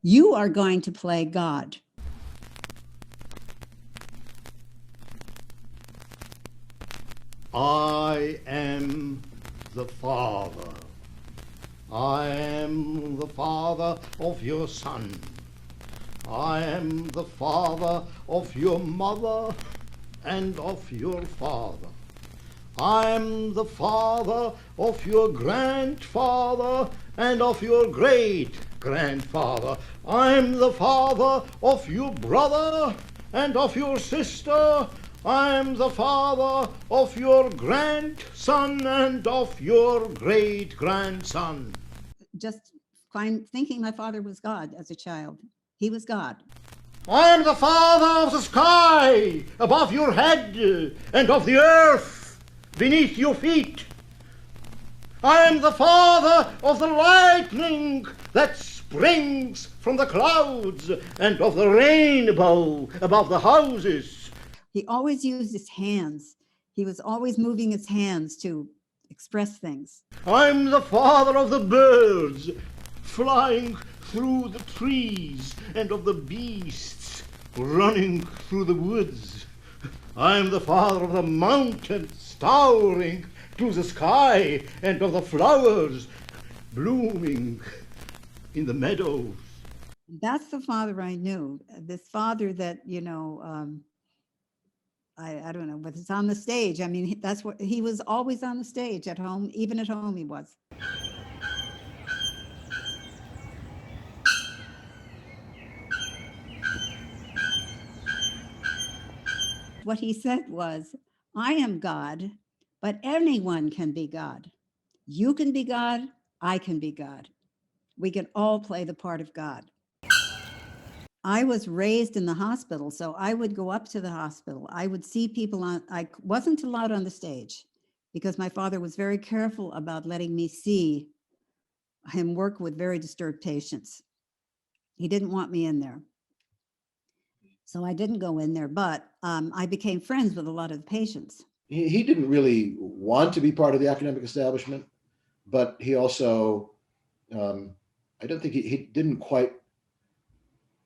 You are going to play God. I am the Father. I am the Father of your son. I am the Father of your mother and of your father. I am the Father of your grandfather and of your great-grandfather. I am the Father of your brother and of your sister. I am the Father of your grandson and of your great-grandson. Just thinking my father was God as a child. He was God. I am the Father of the sky above your head and of the earth beneath your feet. I am the Father of the lightning that springs from the clouds and of the rainbow above the houses. He always used his hands. He was always moving his hands to express things. I'm the Father of the birds flying through the trees and of the beasts running through the woods. I'm the Father of the mountains towering to the sky and of the flowers blooming in the meadows. That's the father I knew. This father that, I don't know, but it's on the stage. I mean, that's what he was always on the stage at home. Even at home he was. What he said was, I am God, but anyone can be God. You can be God, I can be God. We can all play the part of God. I was raised in the hospital, so I would go up to the hospital. I would see people I wasn't allowed on the stage because my father was very careful about letting me see him work with very disturbed patients. He didn't want me in there. So I didn't go in there, but I became friends with a lot of the patients. He didn't really want to be part of the academic establishment, but he also, I don't think he didn't quite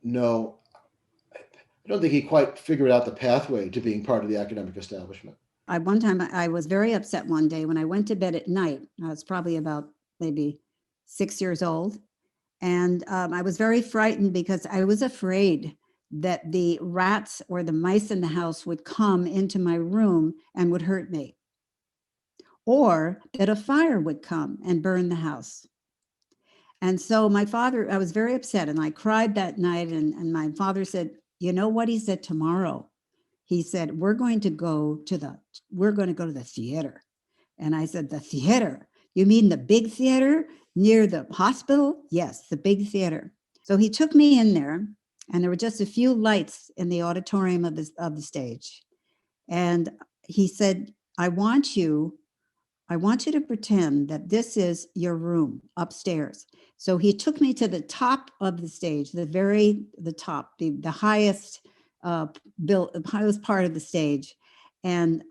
know, I don't think he quite figured out the pathway to being part of the academic establishment. One time I was very upset one day when I went to bed at night. I was probably about maybe 6 years old. And I was very frightened because I was afraid that the rats or the mice in the house would come into my room and would hurt me, or that a fire would come and burn the house. And so my father, I was very upset and I cried that night. And my father said, you know what? He said, tomorrow, he said, we're going to go to the theater. And I said, the theater? You mean the big theater near the hospital? Yes, the big theater. So he took me in there, and there were just a few lights in the auditorium of the stage. And he said, I want you to pretend that this is your room upstairs. So he took me to the top of the stage, the top, the highest highest part of the stage. And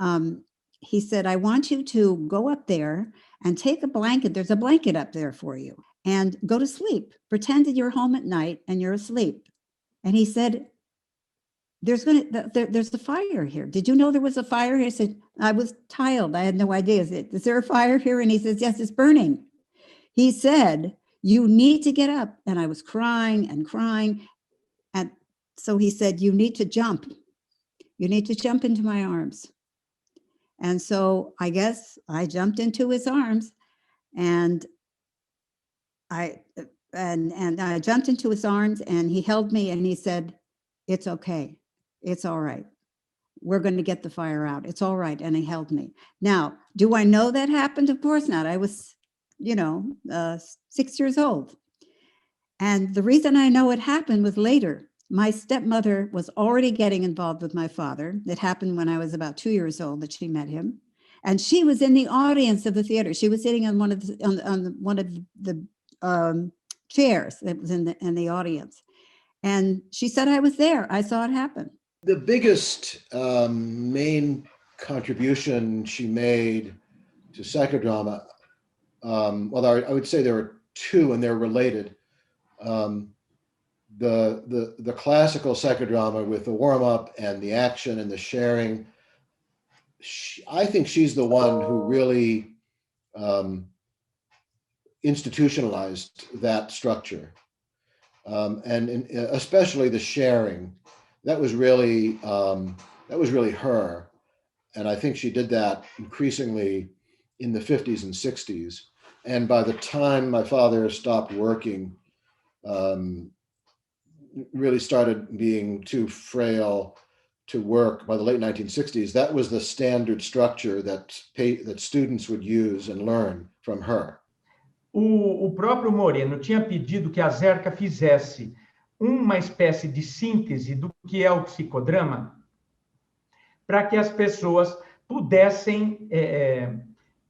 he said, I want you to go up there and take a blanket. There's a blanket up there for you, and go to sleep. Pretend that you're home at night and you're asleep. And he said, there's a fire here. Did you know there was a fire here? I said, I was tiled. I had no idea. Is there a fire here? And he says, yes, it's burning. He said, you need to get up. And I was crying and crying. And so he said, you need to jump. You need to jump into my arms. And so I guess I jumped into his arms, and I jumped into his arms, and he held me and he said, it's okay. It's all right. We're going to get the fire out. It's all right. And he held me. Now, do I know that happened? Of course not. I was, 6 years old. And the reason I know it happened was later. My stepmother was already getting involved with my father. It happened when I was about 2 years old that she met him. And she was in the audience of the theater. She was sitting on one of the chairs that was in the audience. And she said, I was there. I saw it happen. The biggest main contribution she made to psychodrama, well, I would say there are two and they're related. the classical psychodrama with the warm-up and the action and the sharing, I think she's the one who really institutionalized that structure. And especially the sharing, that was really her. And I think she did that increasingly in the 50s and 60s. And by the time my father stopped working, really started being too frail to work by the late 1960s, that was the standard structure that students would use and learn from her. O próprio Moreno tinha pedido que a Zerca fizesse uma espécie de síntese do que é o psicodrama, para que as pessoas pudessem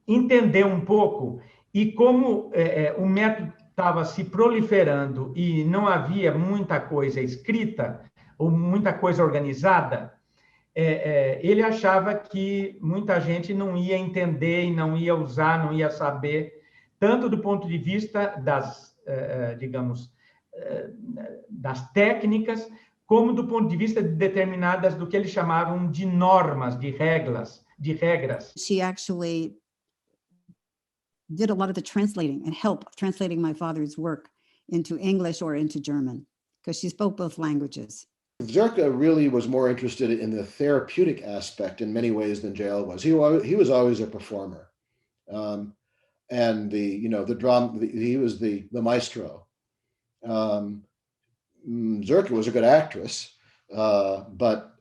entender um pouco. E como o método estava se proliferando e não havia muita coisa escrita, ou muita coisa organizada, ele achava que muita gente não ia entender e não ia usar, não ia saber, tanto do ponto de vista das, digamos, das técnicas, como do ponto de vista de determinadas, do que eles chamavam de normas, de regras. She actually did a lot of the translating and helped translating my father's work into English or into German, because she spoke both languages. Zerka really was more interested in the therapeutic aspect in many ways than Jael was. He was always a performer. And the drama, he was the maestro. Zerka was a good actress, but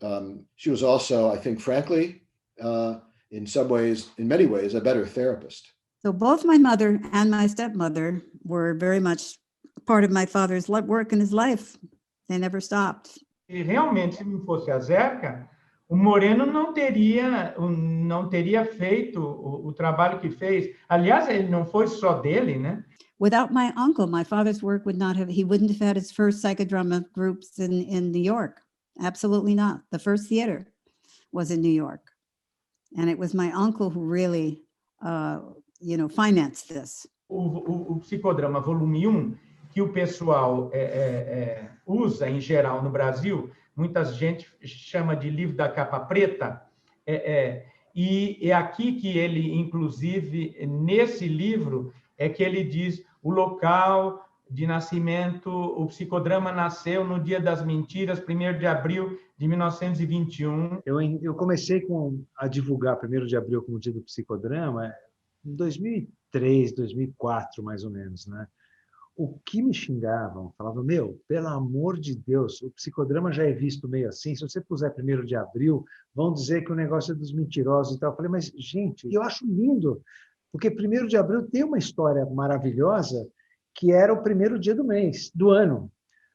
she was also, I think, frankly, in many ways, a better therapist. So both my mother and my stepmother were very much part of my father's work in his life. They never stopped. E realmente, se não fosse a Zerca, o Moreno não teria feito o trabalho que fez. Aliás, ele não foi só dele, né? Without my uncle, my father's work he wouldn't have had his first psychodrama groups in New York. Absolutely not. The first theater was in New York. And it was my uncle who really, financed this. O psicodrama volume 1, que o pessoal usa em geral no Brasil, muita gente chama de livro da capa preta, e é aqui que ele, inclusive, nesse livro, é que ele diz o local de nascimento, o psicodrama nasceu no Dia das Mentiras, 1º de abril de 1921. Eu comecei a divulgar 1º de abril como Dia do Psicodrama em 2003, 2004, mais ou menos, né? O que me xingavam, falavam, pelo amor de Deus, o psicodrama já é visto meio assim, se você puser 1º de abril, vão dizer que o negócio é dos mentirosos e tal. Eu falei, mas, gente, eu acho lindo, porque 1º de abril tem uma história maravilhosa, que era o 1º dia do mês, do ano.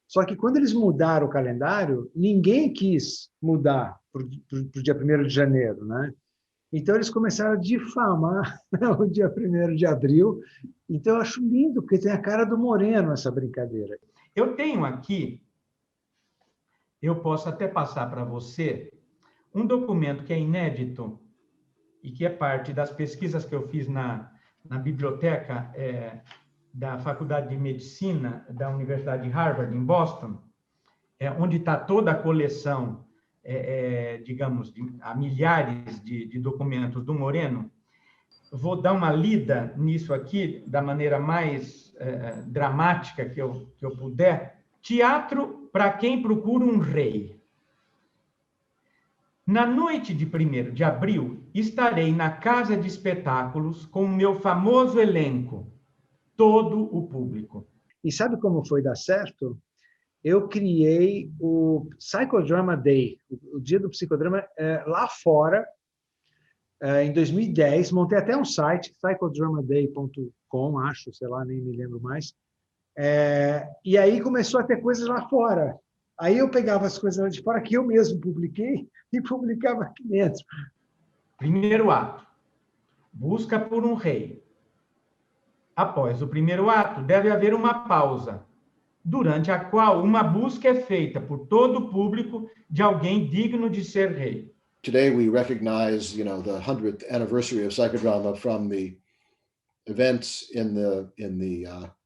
Só que quando eles mudaram o calendário, ninguém quis mudar para o dia 1º de janeiro, né? Então, eles começaram a difamar o dia 1º de abril. Então, eu acho lindo, porque tem a cara do Moreno essa brincadeira. Eu tenho aqui, eu posso até passar para você, um documento que é inédito e que é parte das pesquisas que eu fiz na biblioteca da Faculdade de Medicina da Universidade de Harvard, em Boston, onde está toda a coleção, digamos, há milhares de documentos do Moreno. Vou dar uma lida nisso aqui, da maneira mais dramática que eu puder. Teatro para quem procura um rei. Na noite de 1º de abril, estarei na casa de espetáculos com o meu famoso elenco, todo o público. E sabe como foi dar certo? Eu criei o Psychodrama Day, o dia do psicodrama, lá fora, em 2010. Montei até um site, psychodramaday.com, acho, sei lá, nem me lembro mais. E aí começou a ter coisas lá fora. Aí eu pegava as coisas lá de fora que eu mesmo publiquei e publicava aqui dentro. Primeiro ato, busca por um rei. Após o primeiro ato, deve haver uma pausa, durante a qual uma busca é feita por todo o público de alguém digno de ser rei. Today we recognize, the 100th anniversary of psychodrama from the events in the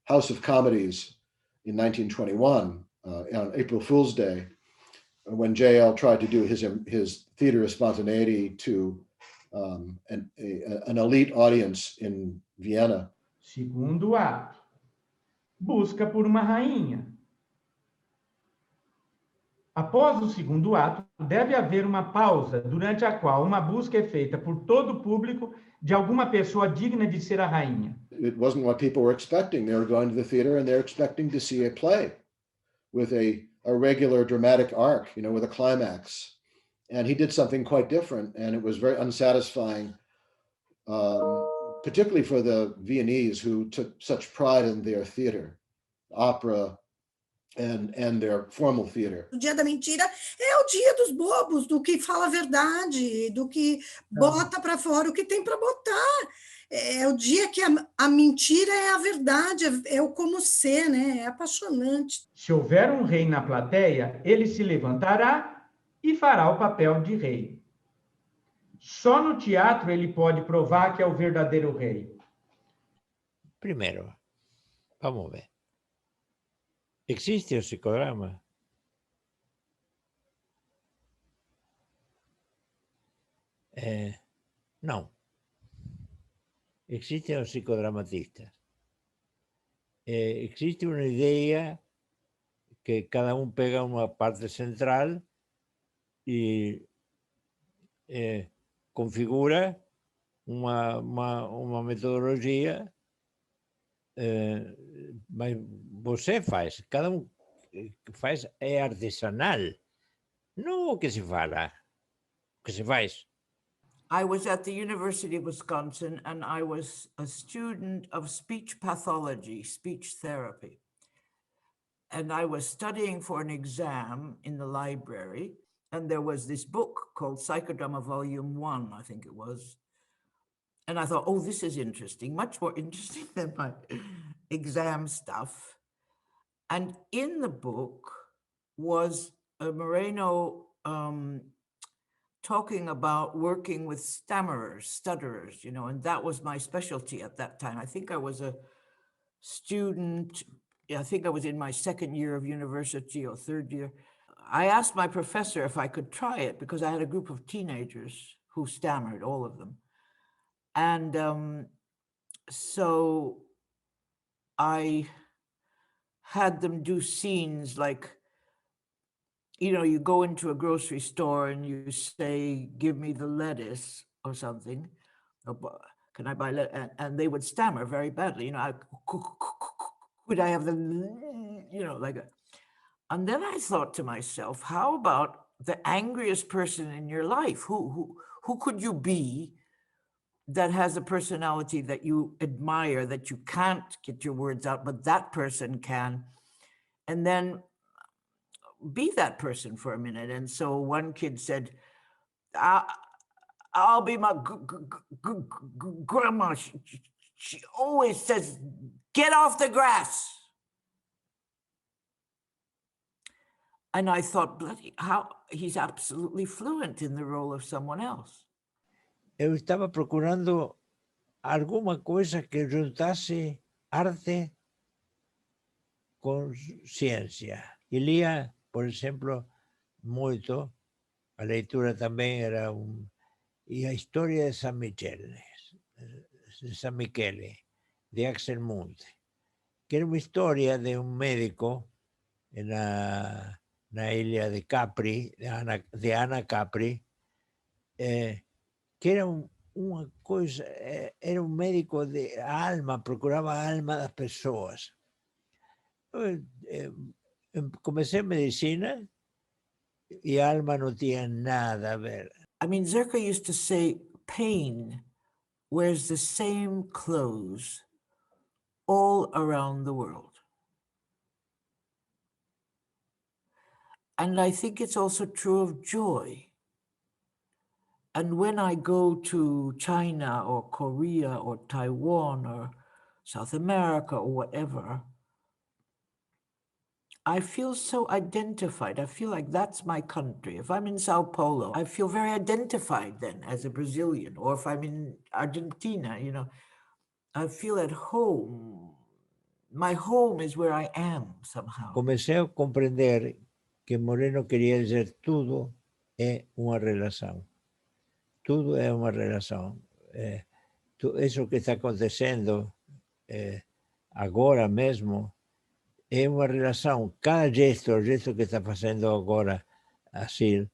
House of Comedies in 1921. on April Fool's Day, when JL tried to do his theater of spontaneity to an elite audience in Vienna. Segundo ato, busca por uma rainha. Após o segundo ato, deve haver uma pausa durante a qual uma busca é feita por todo o público de alguma pessoa digna de ser a rainha. It wasn't what people were expecting. They were going to the theater and they're expecting to see a play with a regular dramatic arc, with a climax. And he did something quite different, and it was very unsatisfying, particularly for the Viennese, who took such pride in their theater, opera, and their formal theater. O dia da mentira é o dia dos bobos, do que fala a verdade, do que bota para fora o que tem para botar. É o dia que a mentira é a verdade, é o como ser, né? É apaixonante. Se houver um rei na plateia, ele se levantará e fará o papel de rei. Só no teatro ele pode provar que é o verdadeiro rei. Primeiro, vamos ver. ¿Existe el psicodrama? No. Existen los psicodramatistas. Existe una idea que cada uno pega una parte central y configura uma metodologia, mas você faz, cada um faz, é artesanal, não o que se fala, o que se faz. I was at the University of Wisconsin and I was a student of speech pathology, speech therapy. And I was studying for an exam in the library, and there was this book called Psychodrama Volume 1, I think it was. And I thought, oh, this is interesting, much more interesting than my exam stuff. And in the book was Moreno talking about working with stammerers, stutterers, and that was my specialty at that time. I think I was a student, I think I was in my second year of university or third year. I asked my professor if I could try it because I had a group of teenagers who stammered, all of them. And so I had them do scenes like, you go into a grocery store and you say, give me the lettuce or something. Or, can I buy lettuce? And they would stammer very badly. Could I have the, like a, and then I thought to myself, how about the angriest person in your life? Who could you be that has a personality that you admire, that you can't get your words out, but that person can? And then be that person for a minute. And so one kid said, I'll be my grandma. She always says, get off the grass. And I thought, bloody, how he's absolutely fluent in the role of someone else. Eu estava procurando alguma coisa que juntasse arte com ciência. E lia, por exemplo, muito, a leitura também era e a história de San Michele, de Axel Munthe, que era uma história de um médico na ilha de Capri, de Ana Capri, que era uma coisa, era um médico de alma, procurava a alma das pessoas. Comecei medicina e alma não tinha nada a ver. I mean, Zerka used to say, pain wears the same clothes all around the world. And I think it's also true of joy. And when I go to China or Korea or Taiwan or South America or whatever, I feel so identified. I feel like that's my country. If I'm in Sao Paulo, I feel very identified then as a Brazilian. Or if I'm in Argentina, I feel at home my home is where I am somehow. comecei a compreender que Moreno queria dizer tudo é uma relação. Tudo é uma relação. Isso que está acontecendo agora mesmo é uma relação. Cada gesto, o gesto que está fazendo agora, assim,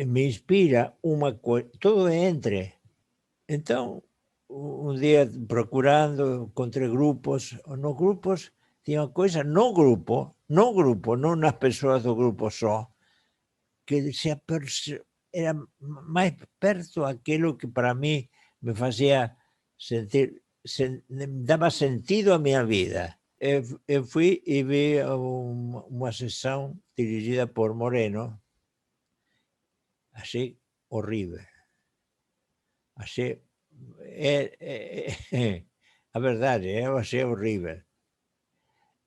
me inspira uma coisa. Tudo é entre. Então, um dia procurando, encontrei grupos. Nos grupos tinha uma coisa, não nas pessoas do grupo só, que era mais perto daquilo que para mim me fazia sentir, dava sentido à minha vida. Eu fui e vi uma sessão dirigida por Moreno, achei horrível. Achei, a verdade, eu achei horrível.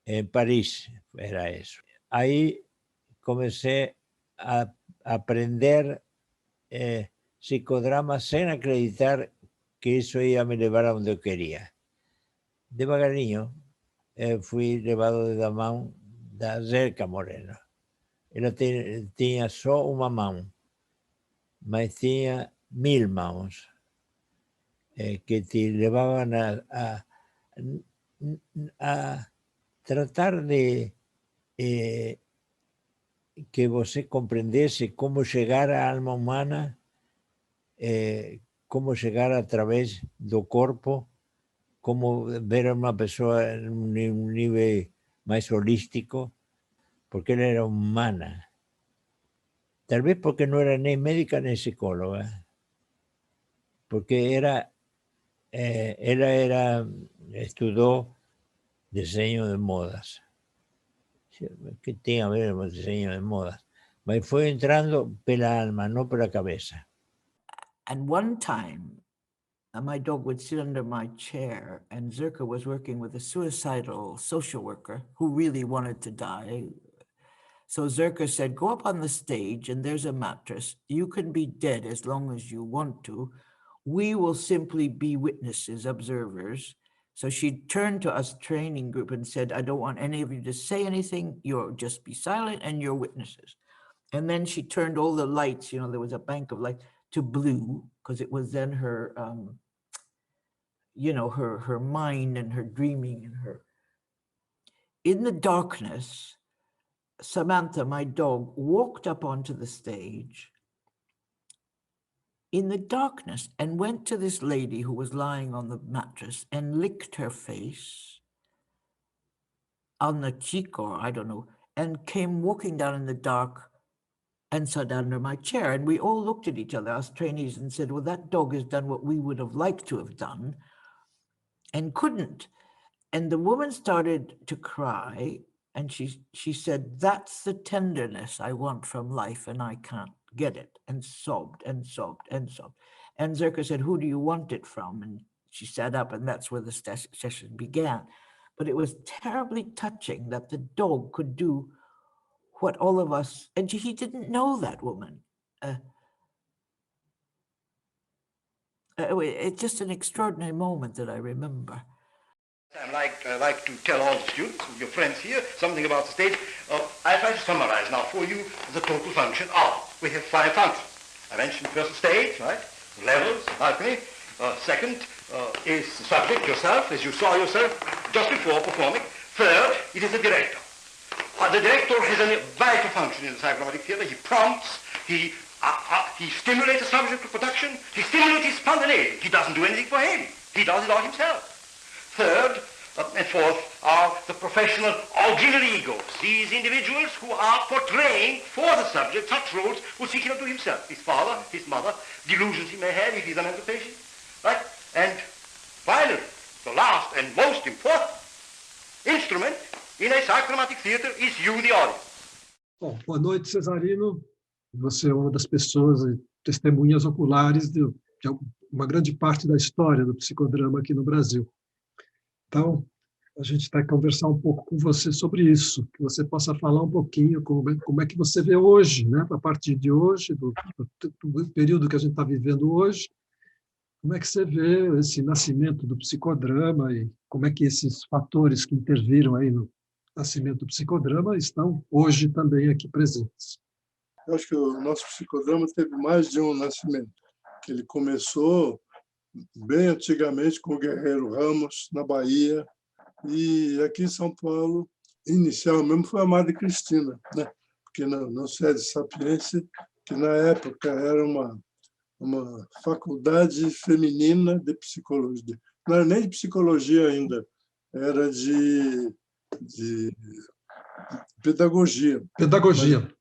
Em Paris era isso. Aí comecei a aprender psicodrama sem acreditar que isso ia me levar aonde eu queria. Devagarinho, fui levado da mão da Zerka Moreno. Ela tinha só uma mão, mas tinha 1000 mãos que te levavam a tratar de que você compreendesse como chegar à alma humana, como chegar através do corpo, como ver uma pessoa em um nível mais holístico, porque ela era humana. Talvez porque não era nem médica nem psicóloga, porque ela estudou desenho de modas. Que tinha a ver com desenho de modas, mas foi entrando pela alma, não pela cabeça. And one time, my dog would sit under my chair, and Zerka was working with a suicidal social worker who really wanted to die. So Zerka said, go up on the stage and there's a mattress. You can be dead as long as you want to. We will simply be witnesses, observers. So she turned to us training group and said, I don't want any of you to say anything. You'll just be silent and you're witnesses. And then she turned all the lights, there was a bank of light, to blue, because it was then her, her mind and her dreaming and her. In the darkness, Samantha, my dog, walked up onto the stage in the darkness and went to this lady who was lying on the mattress and licked her face on the cheek, or I don't know, and came walking down in the dark and sat under my chair. And we all looked at each other, us trainees, and said, well, that dog has done what we would have liked to have done and couldn't. And the woman started to cry, and she said, that's the tenderness I want from life, and I can't get it, and sobbed and sobbed and sobbed. And Zerka said, who do you want it from? And she sat up, and that's where the session began. But it was terribly touching that the dog could do what all of us, and he didn't know that woman. It's just an extraordinary moment that I remember. I like to tell all the students, your friends here, something about the stage. I try to summarize now for you the total function of. We have 5 functions. I mentioned first the stage, right? Levels, balcony. Second is the subject, yourself, as you saw yourself just before performing. Third, it is the director. The director has a vital function in the psychodramatic theater. He prompts, he stimulates the subject to production, he stimulates his spontaneity. He doesn't do anything for him. He does it all himself. Third and fourth are the professional auxiliary egos, these individuals who are portraying for the subject such roles which he cannot do himself. His father, his mother, delusions he may have if he's a mental patient, right? And finally, the last and most important instrument in a psychodramatic theater is you, the audience. Bom, boa noite, Cesarino. Você é uma das pessoas, testemunhas oculares de uma grande parte da história do psicodrama aqui no Brasil. Então, a gente vai conversar um pouco com você sobre isso, que você possa falar um pouquinho como é que você vê hoje, né? A partir de hoje, do período que a gente está vivendo hoje, Como é que você vê esse nascimento do psicodrama e como é que esses fatores que interviram aí no nascimento do psicodrama estão hoje também aqui presentes? Eu acho que o nosso psicodrama teve mais de um nascimento, que ele começou bem antigamente com o Guerreiro Ramos, na Bahia, e aqui em São Paulo, inicial mesmo foi a Madre Cristina, né? Porque no SEDE Sapiense, que na época era uma faculdade feminina de psicologia, não era nem de psicologia ainda, era de pedagogia. Pedagogia.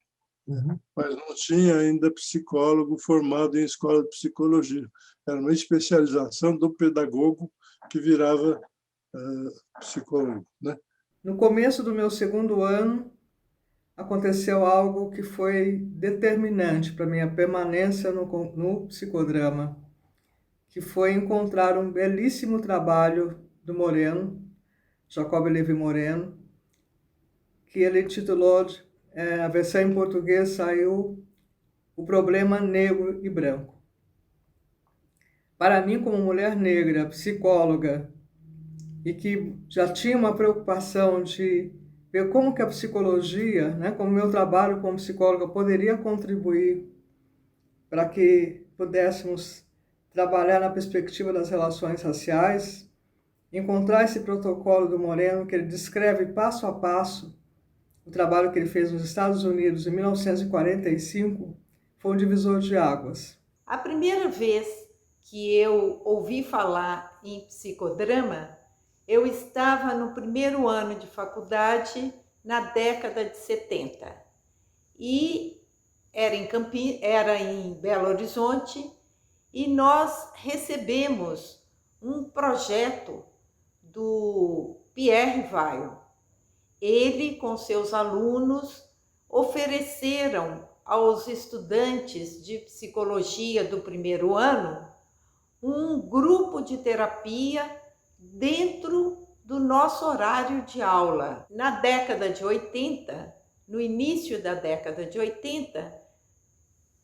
Mas não tinha ainda psicólogo formado em escola de psicologia. Era uma especialização do pedagogo que virava psicólogo, né? No começo do meu segundo ano, aconteceu algo que foi determinante para minha permanência no psicodrama, que foi encontrar um belíssimo trabalho do Moreno, Jacob Levi Moreno, que ele titulou, a versão em português saiu, O Problema Negro e Branco. Para mim, como mulher negra, psicóloga, e que já tinha uma preocupação de ver como que a psicologia, né, como o meu trabalho como psicóloga poderia contribuir para que pudéssemos trabalhar na perspectiva das relações raciais, encontrar esse protocolo do Moreno, que ele descreve passo a passo o trabalho que ele fez nos Estados Unidos em 1945, foi um divisor de águas. A primeira vez que eu ouvi falar em psicodrama, eu estava no primeiro ano de faculdade, na década de 70. E era em Belo Horizonte, e nós recebemos um projeto do Pierre Weil. Ele, com seus alunos, ofereceram aos estudantes de psicologia do primeiro ano um grupo de terapia dentro do nosso horário de aula. Na década de 80, no início da década de 80,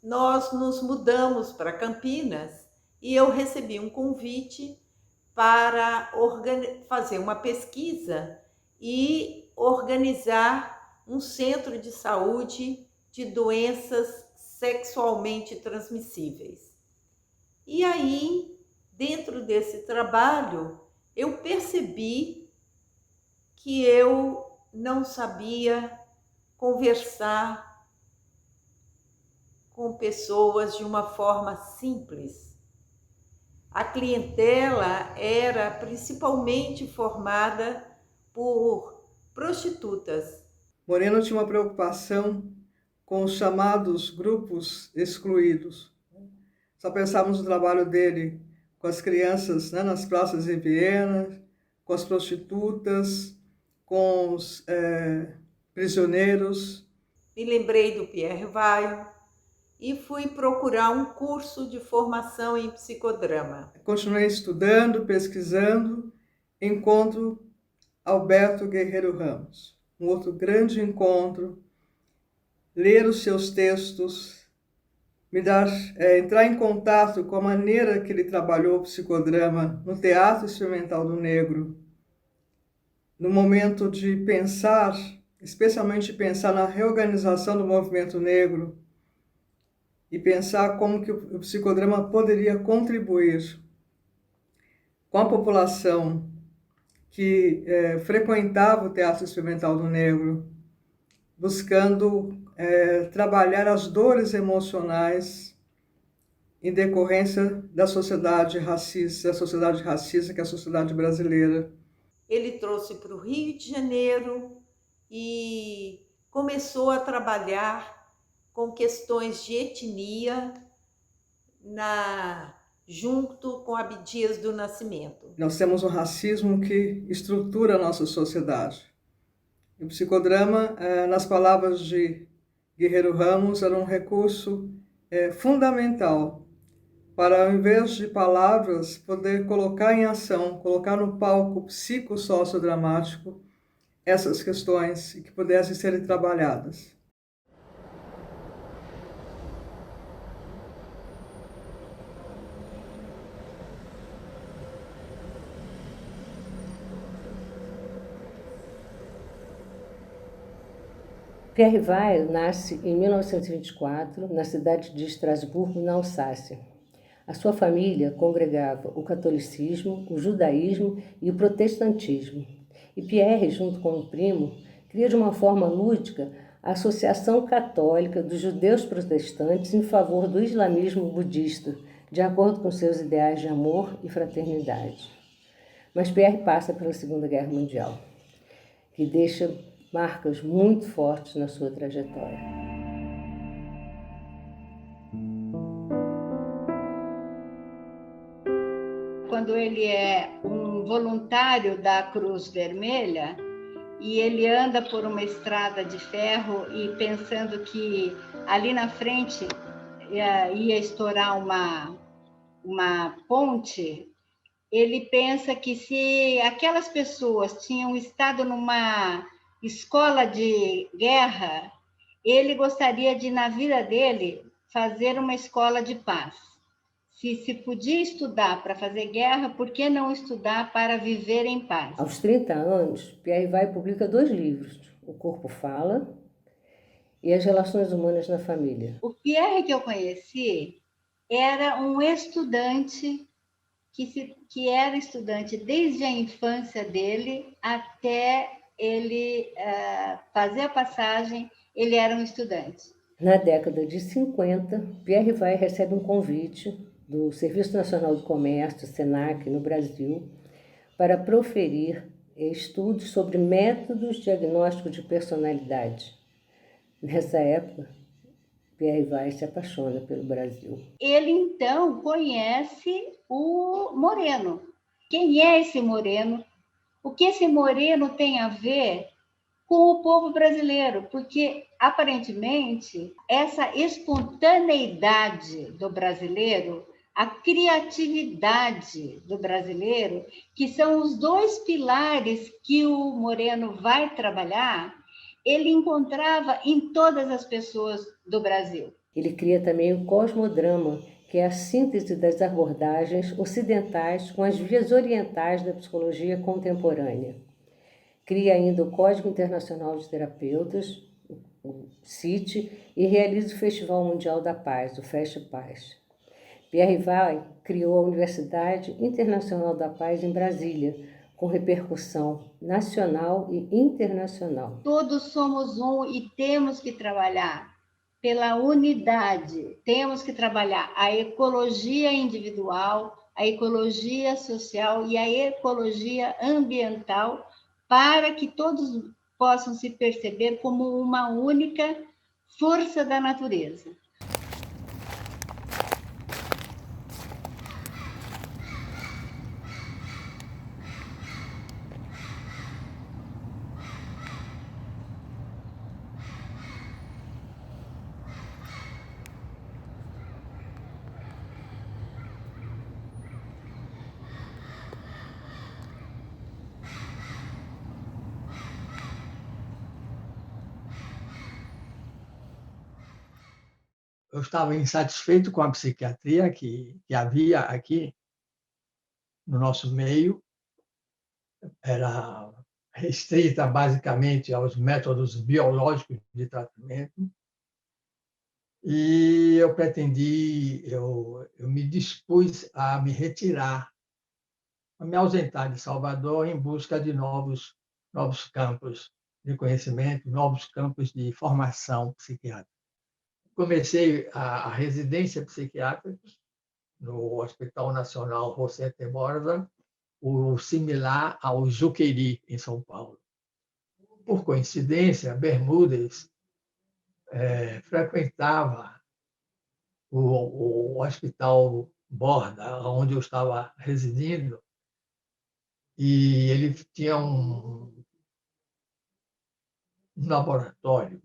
nós nos mudamos para Campinas e eu recebi um convite para fazer uma pesquisa e organizar um centro de saúde de doenças sexualmente transmissíveis. E aí, dentro desse trabalho, eu percebi que eu não sabia conversar com pessoas de uma forma simples. A clientela era principalmente formada por prostitutas. Moreno tinha uma preocupação com os chamados grupos excluídos. Só pensávamos no trabalho dele com as crianças, né, nas praças em Viena, com as prostitutas, com os prisioneiros. Me lembrei do Pierre Weil e fui procurar um curso de formação em psicodrama. Continuei estudando, pesquisando, encontro Alberto Guerreiro Ramos. Um outro grande encontro, ler os seus textos, entrar em contato com a maneira que ele trabalhou o psicodrama no Teatro Experimental do Negro, no momento de pensar, especialmente pensar na reorganização do movimento negro e pensar como que o psicodrama poderia contribuir com a população que frequentava o Teatro Experimental do Negro, buscando trabalhar as dores emocionais em decorrência da sociedade racista, que é a sociedade brasileira. Ele trouxe para o Rio de Janeiro e começou a trabalhar com questões de etnia junto com Abdias do Nascimento. Nós temos um racismo que estrutura a nossa sociedade. O psicodrama, nas palavras de Guerreiro Ramos, era um recurso fundamental para, ao invés de palavras, poder colocar em ação, colocar no palco psicossociodramático essas questões e que pudessem serem trabalhadas. Pierre Weil nasce em 1924 na cidade de Estrasburgo, na Alsácia. A sua família congregava o catolicismo, o judaísmo e o protestantismo. E Pierre, junto com um primo, cria de uma forma lúdica a Associação Católica dos Judeus Protestantes em favor do islamismo budista, de acordo com seus ideais de amor e fraternidade. Mas Pierre passa pela Segunda Guerra Mundial, que deixa marcas muito fortes na sua trajetória. Quando ele é um voluntário da Cruz Vermelha e ele anda por uma estrada de ferro e pensando que ali na frente ia estourar uma ponte, ele pensa que se aquelas pessoas tinham estado numa escola de guerra, ele gostaria de, na vida dele, fazer uma escola de paz. Se podia estudar para fazer guerra, por que não estudar para viver em paz? Aos 30 anos, Pierre Weil publica 2 livros, O Corpo Fala e As Relações Humanas na Família. O Pierre que eu conheci era um estudante que era estudante desde a infância dele até ele fazer a passagem, ele era um estudante. Na década de 50, Pierre Weil recebe um convite do Serviço Nacional do Comércio, SENAC, no Brasil, para proferir estudos sobre métodos diagnósticos de personalidade. Nessa época, Pierre Weil se apaixona pelo Brasil. Ele, então, conhece o Moreno. Quem é esse Moreno? O que esse Moreno tem a ver com o povo brasileiro? Porque, aparentemente, essa espontaneidade do brasileiro, a criatividade do brasileiro, que são os 2 pilares que o Moreno vai trabalhar, ele encontrava em todas as pessoas do Brasil. Ele cria também o cosmodrama, que é a síntese das abordagens ocidentais com as vias orientais da psicologia contemporânea. Cria ainda o Código Internacional de Terapeutas, o CIT, e realiza o Festival Mundial da Paz, o FestPaz. Pierre Weil criou a Universidade Internacional da Paz em Brasília, com repercussão nacional e internacional. Todos somos um e temos que trabalhar pela unidade, temos que trabalhar a ecologia individual, a ecologia social e a ecologia ambiental, para que todos possam se perceber como uma única força da natureza. Eu estava insatisfeito com a psiquiatria que havia aqui no nosso meio. Era restrita basicamente aos métodos biológicos de tratamento. E eu me dispus a me retirar, a me ausentar de Salvador em busca de novos campos de conhecimento, novos campos de formação psiquiátrica. Comecei a residência psiquiátrica no Hospital Nacional José Borda, o similar ao Juqueri, em São Paulo. Por coincidência, Bermúdez frequentava o Hospital Borda, onde eu estava residindo, e ele tinha um laboratório,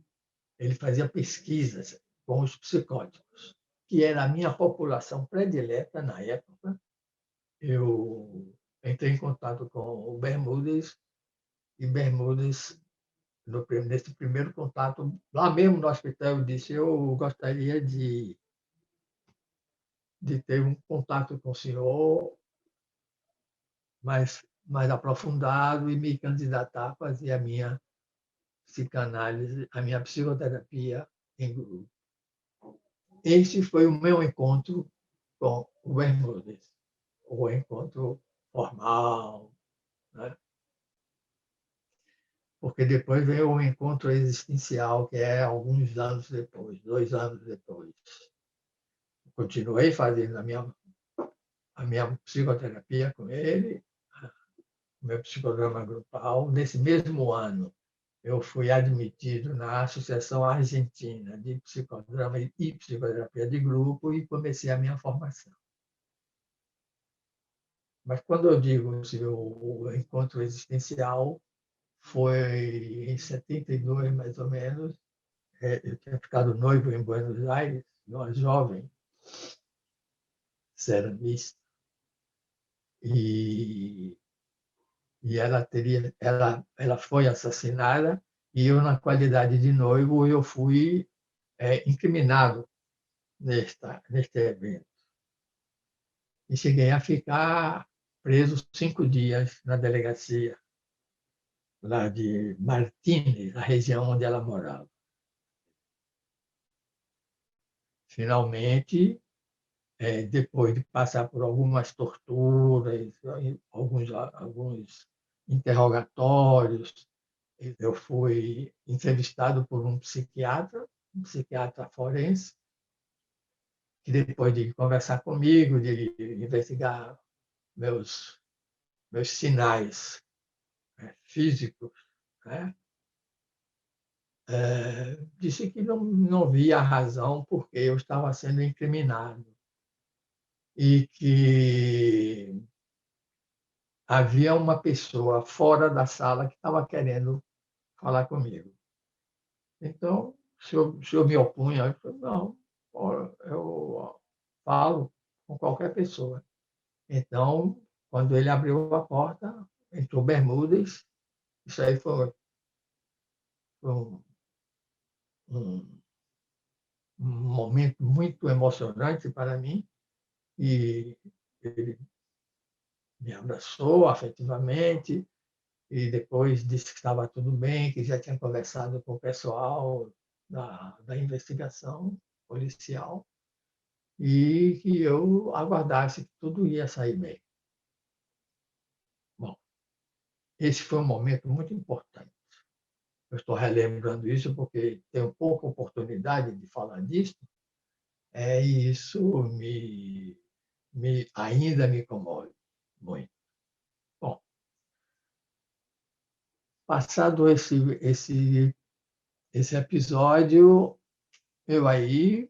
ele fazia pesquisas com os psicóticos, que era a minha população predileta na época. Eu entrei em contato com o Bermúdez, e Bermúdez, nesse primeiro contato, lá mesmo no hospital, eu disse: eu gostaria de ter um contato com o senhor mais aprofundado e me candidatar a fazer a minha psicanálise, a minha psicoterapia em grupo. Este foi o meu encontro com o Bermúdez, o encontro formal, né? Porque depois veio o encontro existencial, que é alguns anos depois, 2 anos depois. Continuei fazendo a minha psicoterapia com ele, o meu psicodrama grupal. Nesse mesmo ano, eu fui admitido na Associação Argentina de Psicodrama e Psicoterapia de Grupo e comecei a minha formação. Mas quando eu digo o encontro existencial, foi em 72, mais ou menos. Eu tinha ficado noivo em Buenos Aires, uma jovem ceramista, e ela foi assassinada, e eu, na qualidade de noivo, eu fui incriminado neste evento. E cheguei a ficar preso 5 dias na delegacia lá de Martínez, a região onde ela morava. Finalmente, depois de passar por algumas torturas, alguns interrogatórios, eu fui entrevistado por um psiquiatra forense, que depois de conversar comigo, de investigar meus sinais físicos, né? Disse que não via a razão porque eu estava sendo incriminado e que havia uma pessoa fora da sala que estava querendo falar comigo. Então, se eu me opunha, eu falei, não, eu falo com qualquer pessoa. Então, quando ele abriu a porta, entrou Bermúdez. Isso aí foi um momento muito emocionante para mim, e ele me abraçou afetivamente e depois disse que estava tudo bem, que já tinha conversado com o pessoal da investigação policial e que eu aguardasse que tudo ia sair bem. Bom, esse foi um momento muito importante. Eu estou relembrando isso porque tenho pouca oportunidade de falar disso, e isso ainda me comove muito. Bom, passado esse episódio, eu aí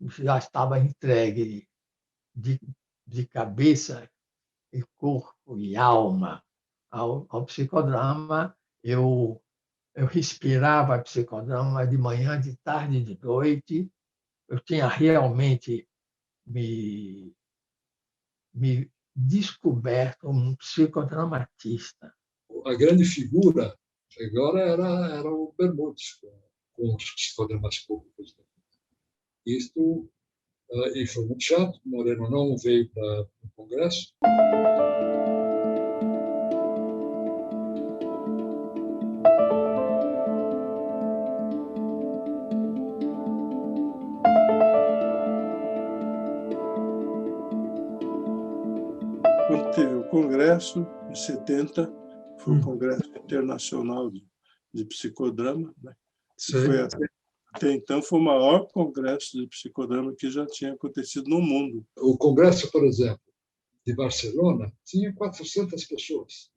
já estava entregue de cabeça e corpo e alma ao psicodrama. Eu respirava psicodrama de manhã, de tarde e de noite. Eu tinha realmente me descoberto um psicodramatista. A grande figura agora era o Bermúdez, com os psicodramas públicos. Isto, e foi muito chato, Moreno não veio para o Congresso. Quando teve o Congresso, em 70, foi o Congresso Internacional de Psicodrama, né? Foi até então foi o maior congresso de psicodrama que já tinha acontecido no mundo. O Congresso, por exemplo, de Barcelona, tinha 400 pessoas,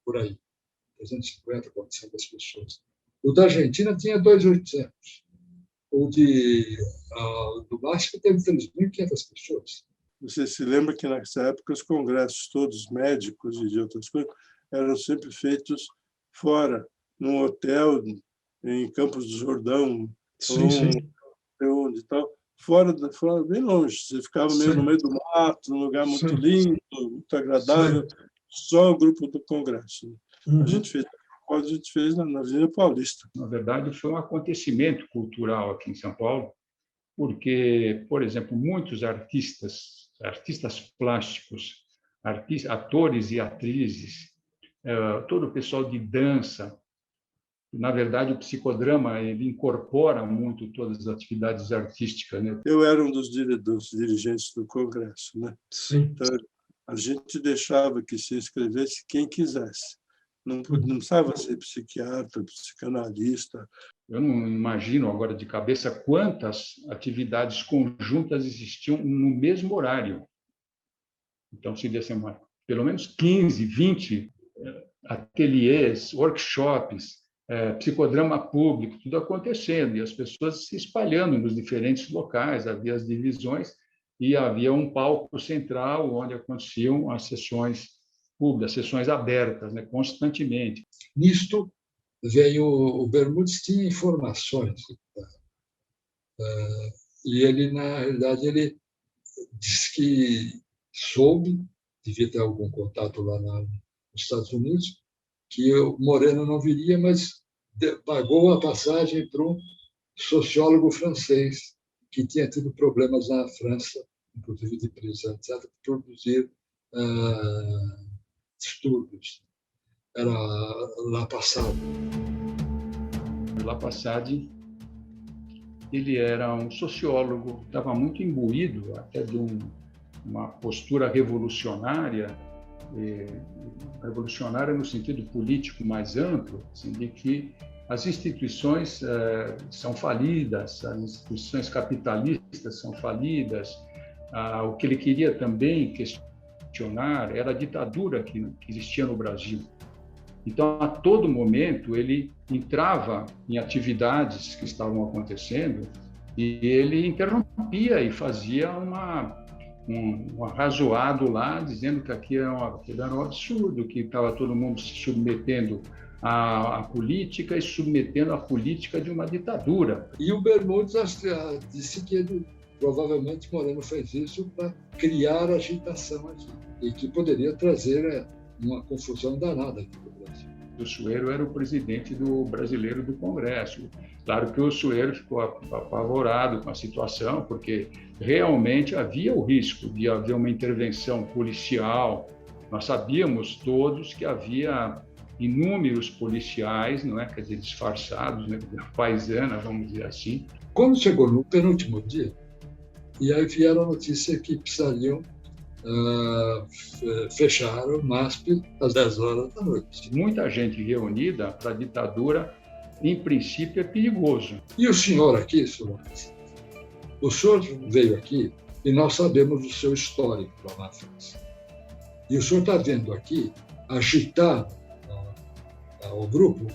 por aí, 350, 400 pessoas. O da Argentina tinha 2.800. O do México teve 3.500 pessoas. Você se lembra que nessa época os congressos todos médicos e de outras coisas eram sempre feitos fora, num hotel em Campos do Jordão, onde tal, fora, bem longe. Você ficava meio no meio do mato, num lugar muito lindo, muito agradável, só o grupo do congresso. A gente fez na Avenida Paulista. Na verdade, foi um acontecimento cultural aqui em São Paulo, porque, por exemplo, muitos artistas plásticos, atores e atrizes, todo o pessoal de dança, Na verdade, o psicodrama ele incorpora muito todas as atividades artísticas, né? Eu era um dos dirigentes do Congresso, né? Sim. Então, a gente deixava que se inscrevesse quem quisesse. Não precisava ser psiquiatra, psicanalista. Eu não imagino agora de cabeça quantas atividades conjuntas existiam no mesmo horário. Então, seria assim, pelo menos 15, 20 ateliês, workshops, psicodrama público, tudo acontecendo, e as pessoas se espalhando nos diferentes locais, havia as divisões, e havia um palco central onde aconteciam as sessões públicas, sessões abertas, né, constantemente. Nisto veio o Bermudes, tinha informações, e ele, na realidade, ele disse que soube, devia ter algum contato lá nos Estados Unidos, que o Moreno não viria, mas pagou a passagem para um sociólogo francês que tinha tido problemas na França, inclusive de prisão, etc., para produzir estudos. Era Lapassade. Lapassade, ele era um sociólogo, estava muito imbuído até de uma postura revolucionária, revolucionária no sentido político mais amplo, assim, de que as instituições são falidas, as instituições capitalistas são falidas. O que ele queria também questionar era a ditadura que existia no Brasil. Então, a todo momento, ele entrava em atividades que estavam acontecendo e ele interrompia e fazia um arrazoado lá, dizendo que aquilo era um absurdo, que estava todo mundo se submetendo à política e submetendo a política de uma ditadura. E o Bermudes disse que ele, provavelmente Moreno fez isso para criar agitação aqui, e que poderia trazer uma confusão danada aqui no Brasil. O Sueiro era o presidente do brasileiro do Congresso. Claro que o Sueiro ficou apavorado com a situação, porque realmente havia o risco de haver uma intervenção policial. Nós sabíamos todos que havia inúmeros policiais, não é, quer dizer, disfarçados, né, paisana, vamos dizer assim. Quando chegou no penúltimo dia, e aí vieram a notícia que precisariam fechar o MASP às 10 horas da noite. Muita gente reunida para a ditadura, em princípio, é perigoso. E o senhor aqui, Solange, o senhor veio aqui e nós sabemos do seu histórico lá na França. E o senhor está vendo aqui agitar o grupo,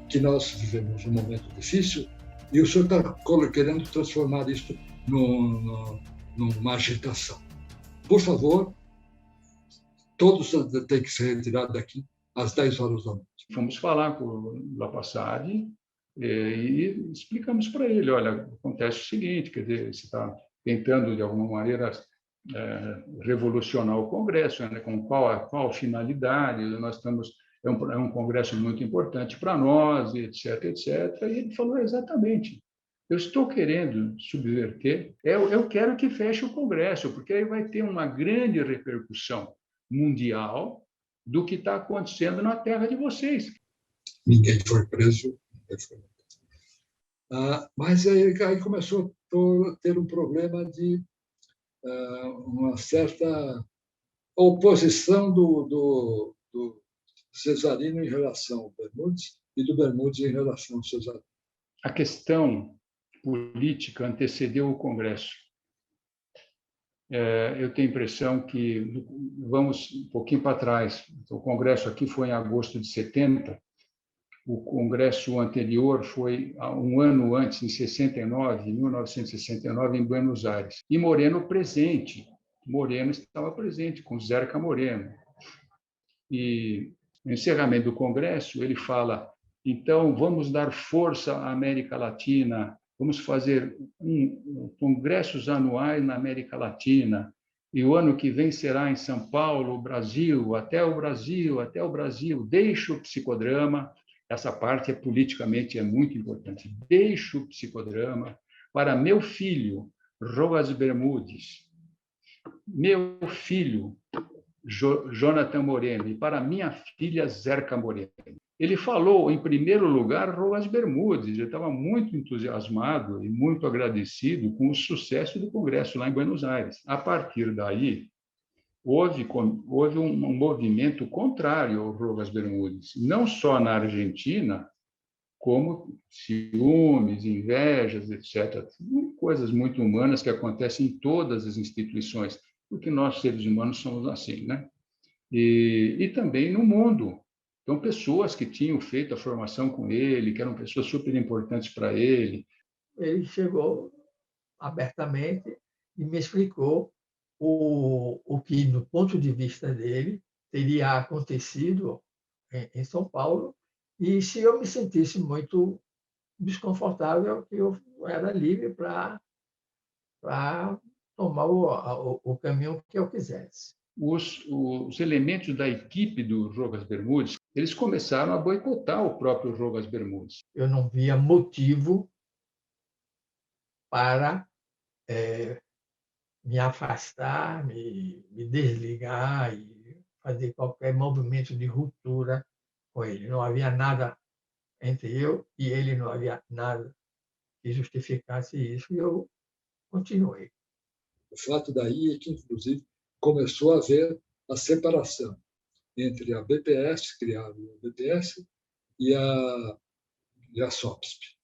que nós vivemos um momento difícil, e o senhor está querendo transformar isso numa agitação. Por favor, todos têm que ser retirados daqui às 10 horas da noite. Fomos falar com o Lapassade e explicamos para ele, olha, acontece o seguinte, quer dizer, você está tentando, de alguma maneira, revolucionar o Congresso, né, com qual a finalidade, nós estamos... É um congresso muito importante para nós, etc., etc. E ele falou exatamente. Eu estou querendo subverter, eu quero que feche o Congresso, porque aí vai ter uma grande repercussão mundial do que está acontecendo na terra de vocês. Ninguém foi preso. Mas aí começou a ter um problema de uma certa oposição do Cesarino em relação ao Bermudes e do Bermudes em relação ao Cesarino. A questão política antecedeu o Congresso. Eu tenho a impressão que, vamos um pouquinho para trás, o Congresso aqui foi em agosto de 70, o Congresso anterior foi um ano antes, em 69, em 1969, em Buenos Aires. E Moreno estava presente, com Zerca Moreno. E no encerramento do Congresso, ele fala, então, vamos dar força à América Latina, vamos fazer congressos anuais na América Latina, e o ano que vem será em São Paulo, Brasil, até o Brasil, deixa o psicodrama, essa parte politicamente é muito importante, deixa o psicodrama para meu filho, Rojas Bermudes, meu filho, Jonathan Moreno, e para minha filha, Zerca Moreno. ele falou, em primeiro lugar, Rojas Bermúdez. Ele estava muito entusiasmado e muito agradecido com o sucesso do Congresso lá em Buenos Aires. A partir daí, houve um movimento contrário ao Rojas Bermúdez, não só na Argentina, como ciúmes, invejas, etc. Coisas muito humanas que acontecem em todas as instituições, porque nós, seres humanos, somos assim, né? E também no mundo. Então, pessoas que tinham feito a formação com ele, que eram pessoas super importantes para ele. Ele chegou abertamente e me explicou o que, do ponto de vista dele, teria acontecido em São Paulo, e se eu me sentisse muito desconfortável, que eu era livre para tomar o caminho que eu quisesse. Os elementos da equipe do Rojas Bermúdez, eles começaram a boicotar o próprio Rojas Bermúdez. Eu não via motivo para me afastar, me desligar e fazer qualquer movimento de ruptura com ele. Não havia nada entre eu e ele, não havia nada que justificasse isso, e eu continuei. O fato daí é que, inclusive, começou a haver a separação entre a BPS, criada a BPS, e a SOPSP.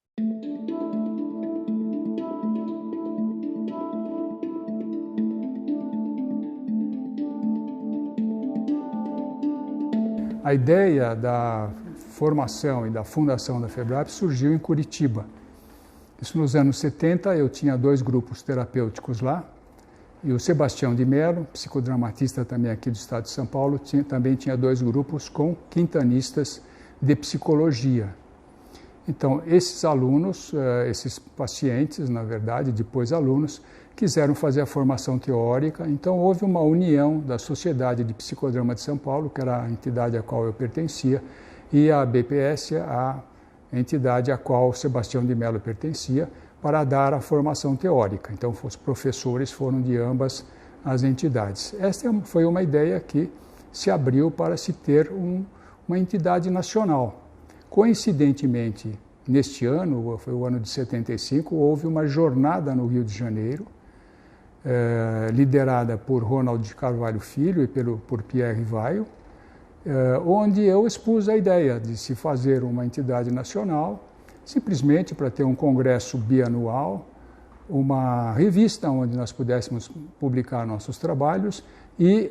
A ideia da formação e da fundação da FEBRAP surgiu em Curitiba. Isso nos anos 70, eu tinha 2 grupos terapêuticos lá, e o Sebastião de Mello, psicodramatista também aqui do estado de São Paulo, também tinha 2 grupos com quintanistas de psicologia. Então, esses alunos, esses pacientes, na verdade, depois alunos, quiseram fazer a formação teórica. Então, houve uma união da Sociedade de Psicodrama de São Paulo, que era a entidade a qual eu pertencia, e a BPS, a entidade a qual Sebastião de Mello pertencia, para dar a formação teórica. Então, os professores foram de ambas as entidades. Esta foi uma ideia que se abriu para se ter uma entidade nacional. Coincidentemente, neste ano, foi o ano de 75, houve uma jornada no Rio de Janeiro, liderada por Ronald de Carvalho Filho e por Pierre Weil, onde eu expus a ideia de se fazer uma entidade nacional, simplesmente para ter um congresso bianual, uma revista onde nós pudéssemos publicar nossos trabalhos e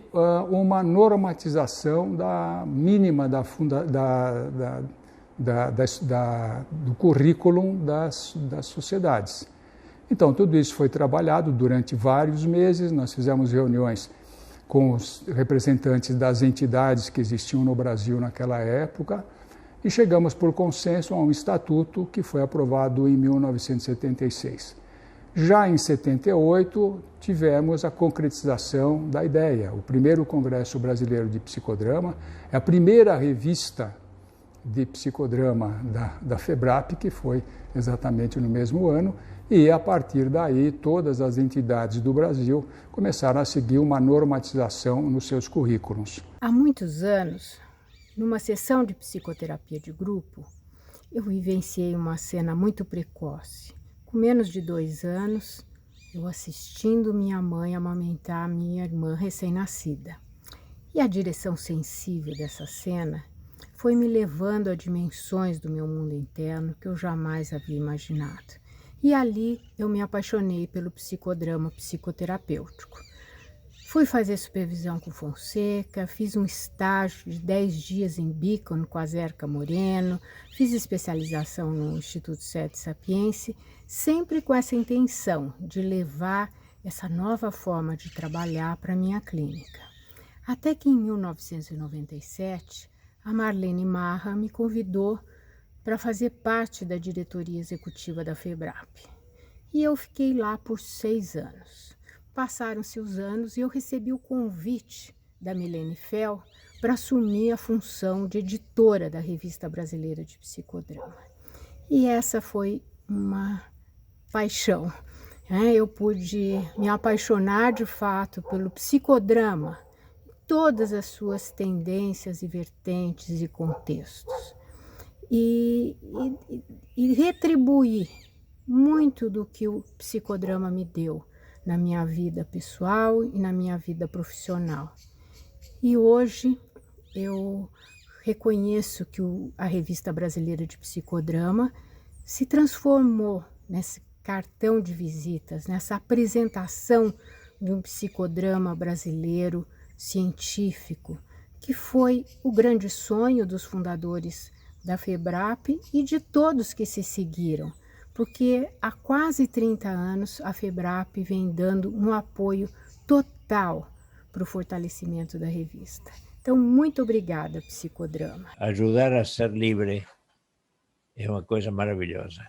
uma normatização mínima do currículo das sociedades. Então, tudo isso foi trabalhado durante vários meses, nós fizemos reuniões com os representantes das entidades que existiam no Brasil naquela época, e chegamos por consenso a um estatuto que foi aprovado em 1976. Já em 78, tivemos a concretização da ideia. O primeiro Congresso Brasileiro de Psicodrama, é a primeira revista de psicodrama da FEBRAP, que foi exatamente no mesmo ano, e a partir daí todas as entidades do Brasil começaram a seguir uma normatização nos seus currículos. Há muitos anos, numa sessão de psicoterapia de grupo, eu vivenciei uma cena muito precoce. Com menos de 2 anos, eu assistindo minha mãe amamentar a minha irmã recém-nascida. E a direção sensível dessa cena foi me levando a dimensões do meu mundo interno que eu jamais havia imaginado. E ali eu me apaixonei pelo psicodrama psicoterapêutico. Fui fazer supervisão com Fonseca, fiz um estágio de 10 dias em Beacon com a Zerka Moreno, fiz especialização no Instituto Sete Sapiense, sempre com essa intenção de levar essa nova forma de trabalhar para a minha clínica. Até que em 1997, a Marlene Marra me convidou para fazer parte da diretoria executiva da FEBRAP. E eu fiquei lá por 6 anos. Passaram-se os anos e eu recebi o convite da Milene Fell para assumir a função de editora da Revista Brasileira de Psicodrama. E essa foi uma paixão. Eu pude me apaixonar de fato pelo psicodrama, todas as suas tendências e vertentes e contextos. e retribuir muito do que o psicodrama me deu na minha vida pessoal e na minha vida profissional. E hoje eu reconheço que a Revista Brasileira de Psicodrama se transformou nesse cartão de visitas, nessa apresentação de um psicodrama brasileiro científico, que foi o grande sonho dos fundadores da FEBRAP e de todos que se seguiram, porque há quase 30 anos a FEBRAP vem dando um apoio total para o fortalecimento da revista. Então, muito obrigada, Psicodrama. Ajudar a ser livre é uma coisa maravilhosa.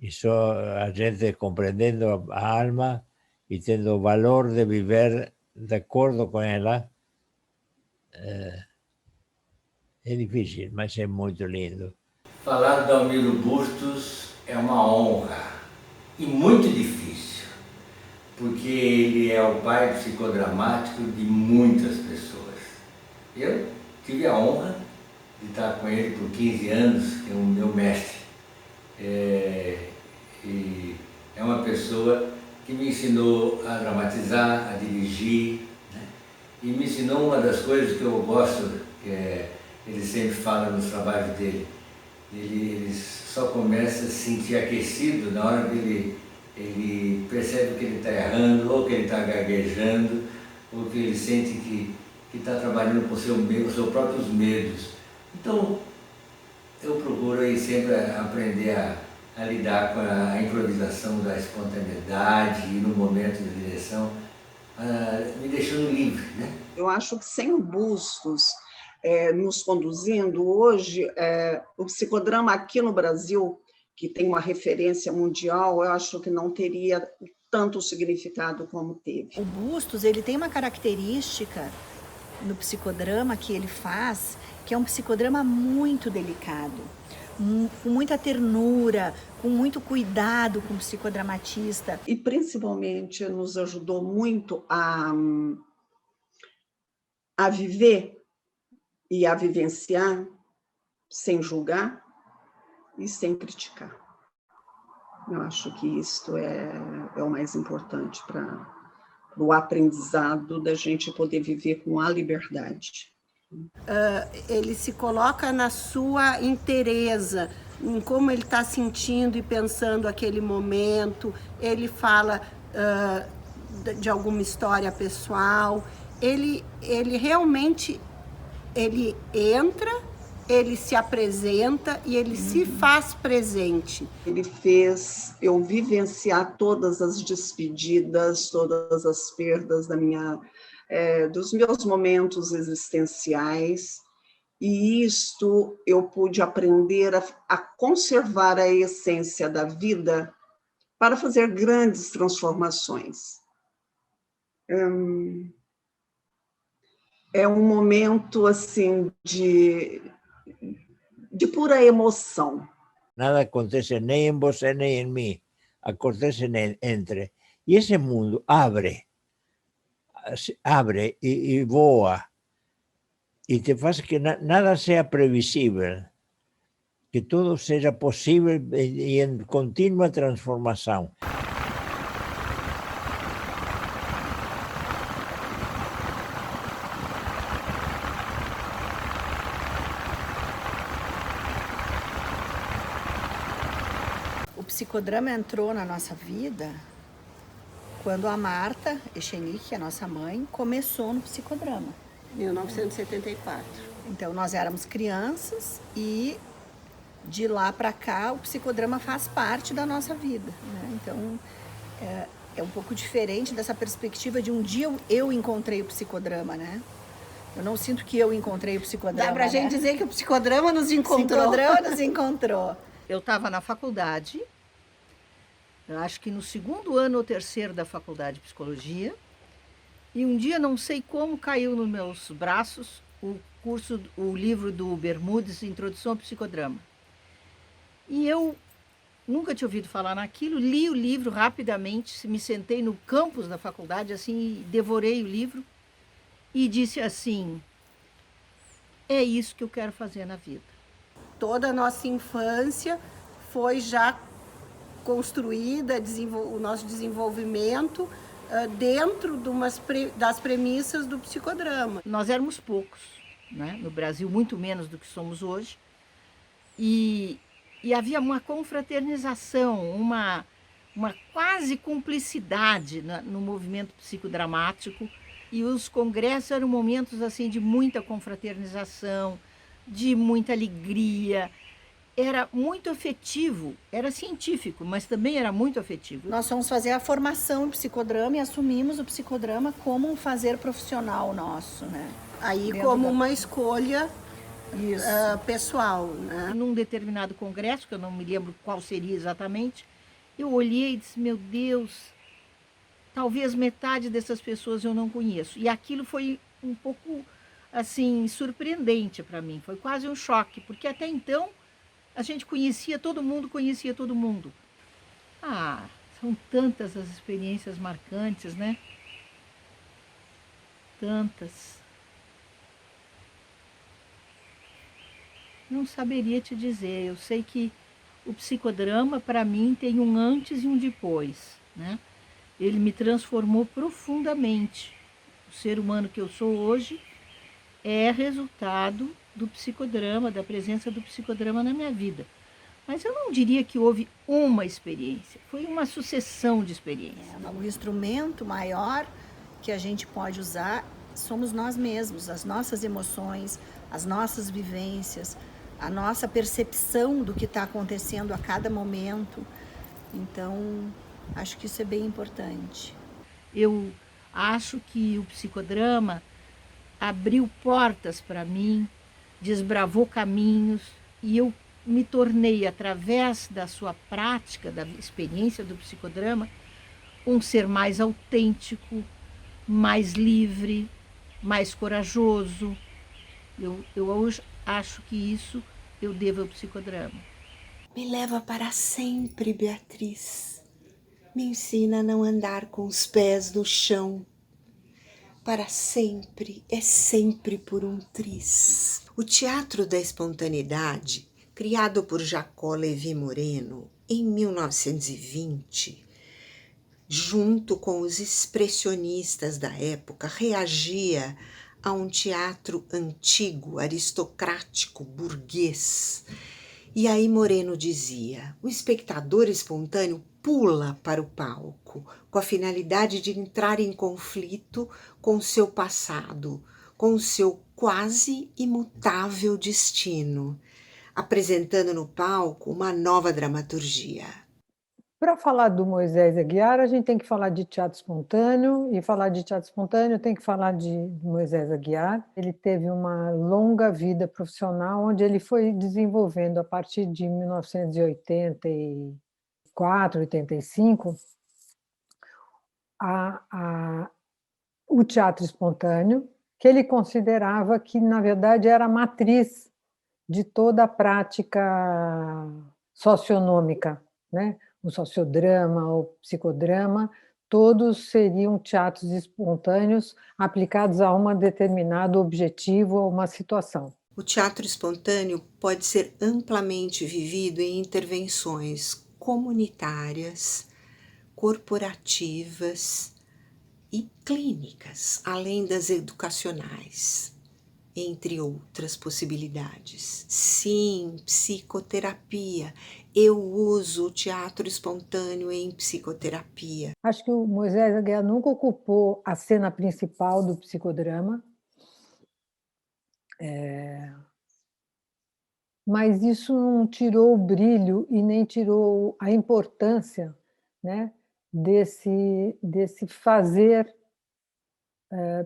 E só a gente compreendendo a alma e tendo o valor de viver de acordo com ela, é difícil, mas é muito lindo. Falar do Almiro Bustos é uma honra e muito difícil, porque ele é o pai psicodramático de muitas pessoas. Eu tive a honra de estar com ele por 15 anos, que é o meu mestre. E é uma pessoa que me ensinou a dramatizar, a dirigir, né? E me ensinou uma das coisas que eu gosto, que ele sempre fala nos trabalhos dele. Ele só começa a se sentir aquecido na hora que ele percebe que ele está errando, ou que ele está gaguejando, ou que ele sente que está trabalhando com os seus próprios medos. Então, eu procuro aí sempre aprender a lidar com a improvisação da espontaneidade e no momento de direção, me deixando livre, né? Eu acho que sem o Bustos nos conduzindo, hoje, o psicodrama aqui no Brasil, que tem uma referência mundial, eu acho que não teria tanto significado como teve. O Bustos, ele tem uma característica no psicodrama que ele faz, que é um psicodrama muito delicado, com muita ternura, com muito cuidado com o psicodramatista. E principalmente nos ajudou muito a viver e a vivenciar sem julgar e sem criticar. Eu acho que isto é o mais importante para o aprendizado da gente poder viver com a liberdade. Ele se coloca na sua inteireza, em como ele está sentindo e pensando aquele momento. Ele fala de alguma história pessoal. Ele realmente ele entra, ele se apresenta e ele se faz presente. Ele fez eu vivenciar todas as despedidas, todas as perdas dos meus momentos existenciais, e isto eu pude aprender a conservar a essência da vida para fazer grandes transformações. É um momento assim de pura emoção. Nada acontece nem em você nem em mim, acontece entre. E esse mundo abre e voa, e te faz que nada seja previsível, que tudo seja possível e em contínua transformação. O psicodrama entrou na nossa vida quando a Marta Echenique, a nossa mãe, começou no psicodrama. 1974. Então, nós éramos crianças e de lá para cá o psicodrama faz parte da nossa vida, né? Então, é um pouco diferente dessa perspectiva de um dia eu encontrei o psicodrama, né? Eu não sinto que eu encontrei o psicodrama. Dá pra gente dizer que o psicodrama nos encontrou. O psicodrama nos encontrou. Eu estava na faculdade, eu acho que no segundo ano ou terceiro da faculdade de psicologia, e um dia, não sei como, caiu nos meus braços o livro do Bermudes, Introdução ao Psicodrama. E eu nunca tinha ouvido falar naquilo, li o livro rapidamente, me sentei no campus da faculdade, assim, devorei o livro e disse assim: é isso que eu quero fazer na vida. toda a nossa infância foi já construída, o nosso desenvolvimento dentro das premissas do psicodrama. Nós éramos poucos, né? No Brasil, muito menos do que somos hoje, e havia uma confraternização, uma quase cumplicidade no movimento psicodramático, e os congressos eram momentos assim de muita confraternização, de muita alegria. Era muito afetivo, era científico, mas também era muito afetivo. Nós fomos fazer a formação em psicodrama e assumimos o psicodrama como um fazer profissional nosso, né? Aí como uma escolha pessoal, né? Num determinado congresso, que eu não me lembro qual seria exatamente, eu olhei e disse, meu Deus, talvez metade dessas pessoas eu não conheço. E aquilo foi um pouco, assim, surpreendente para mim. Foi quase um choque, porque até então a gente conhecia todo mundo. São tantas as experiências marcantes, né? Tantas. Não saberia te dizer. Eu sei que o psicodrama, para mim, tem um antes e um depois, né? Ele me transformou profundamente. O ser humano que eu sou hoje é resultado do psicodrama, da presença do psicodrama na minha vida. Mas eu não diria que houve uma experiência, foi uma sucessão de experiências. O instrumento maior que a gente pode usar somos nós mesmos, as nossas emoções, as nossas vivências, a nossa percepção do que está acontecendo a cada momento. Então, acho que isso é bem importante. Eu acho que o psicodrama abriu portas para mim, desbravou caminhos, e eu me tornei, através da sua prática, da experiência do psicodrama, um ser mais autêntico, mais livre, mais corajoso. Eu hoje acho que isso eu devo ao psicodrama. Me leva para sempre, Beatriz. Me ensina a não andar com os pés no chão. Para sempre é sempre por um triz. O Teatro da Espontaneidade, criado por Jacó Levi Moreno em 1920, junto com os expressionistas da época, reagia a um teatro antigo, aristocrático, burguês. E aí Moreno dizia, o espectador espontâneo pula para o palco, com a finalidade de entrar em conflito com o seu passado, com o seu quase imutável destino, apresentando no palco uma nova dramaturgia. Para falar do Moisés Aguiar, a gente tem que falar de teatro espontâneo, e falar de teatro espontâneo tem que falar de Moisés Aguiar. Ele teve uma longa vida profissional, onde ele foi desenvolvendo, a partir de 1984, 85, o teatro espontâneo, que ele considerava que, na verdade, era a matriz de toda a prática socionômica, né? O sociodrama, o psicodrama, todos seriam teatros espontâneos aplicados a um determinado objetivo, a uma situação. O teatro espontâneo pode ser amplamente vivido em intervenções comunitárias, corporativas e clínicas, além das educacionais, entre outras possibilidades. Sim, psicoterapia. Eu uso o teatro espontâneo em psicoterapia. Acho que o Moisés Aguiar nunca ocupou a cena principal do psicodrama, mas isso não tirou o brilho e nem tirou a importância, né, desse fazer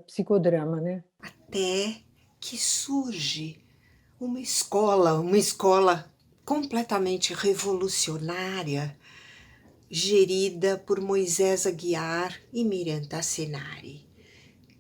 psicodrama, né? Até que surge uma escola completamente revolucionária, gerida por Moisés Aguiar e Miriam Tassinari,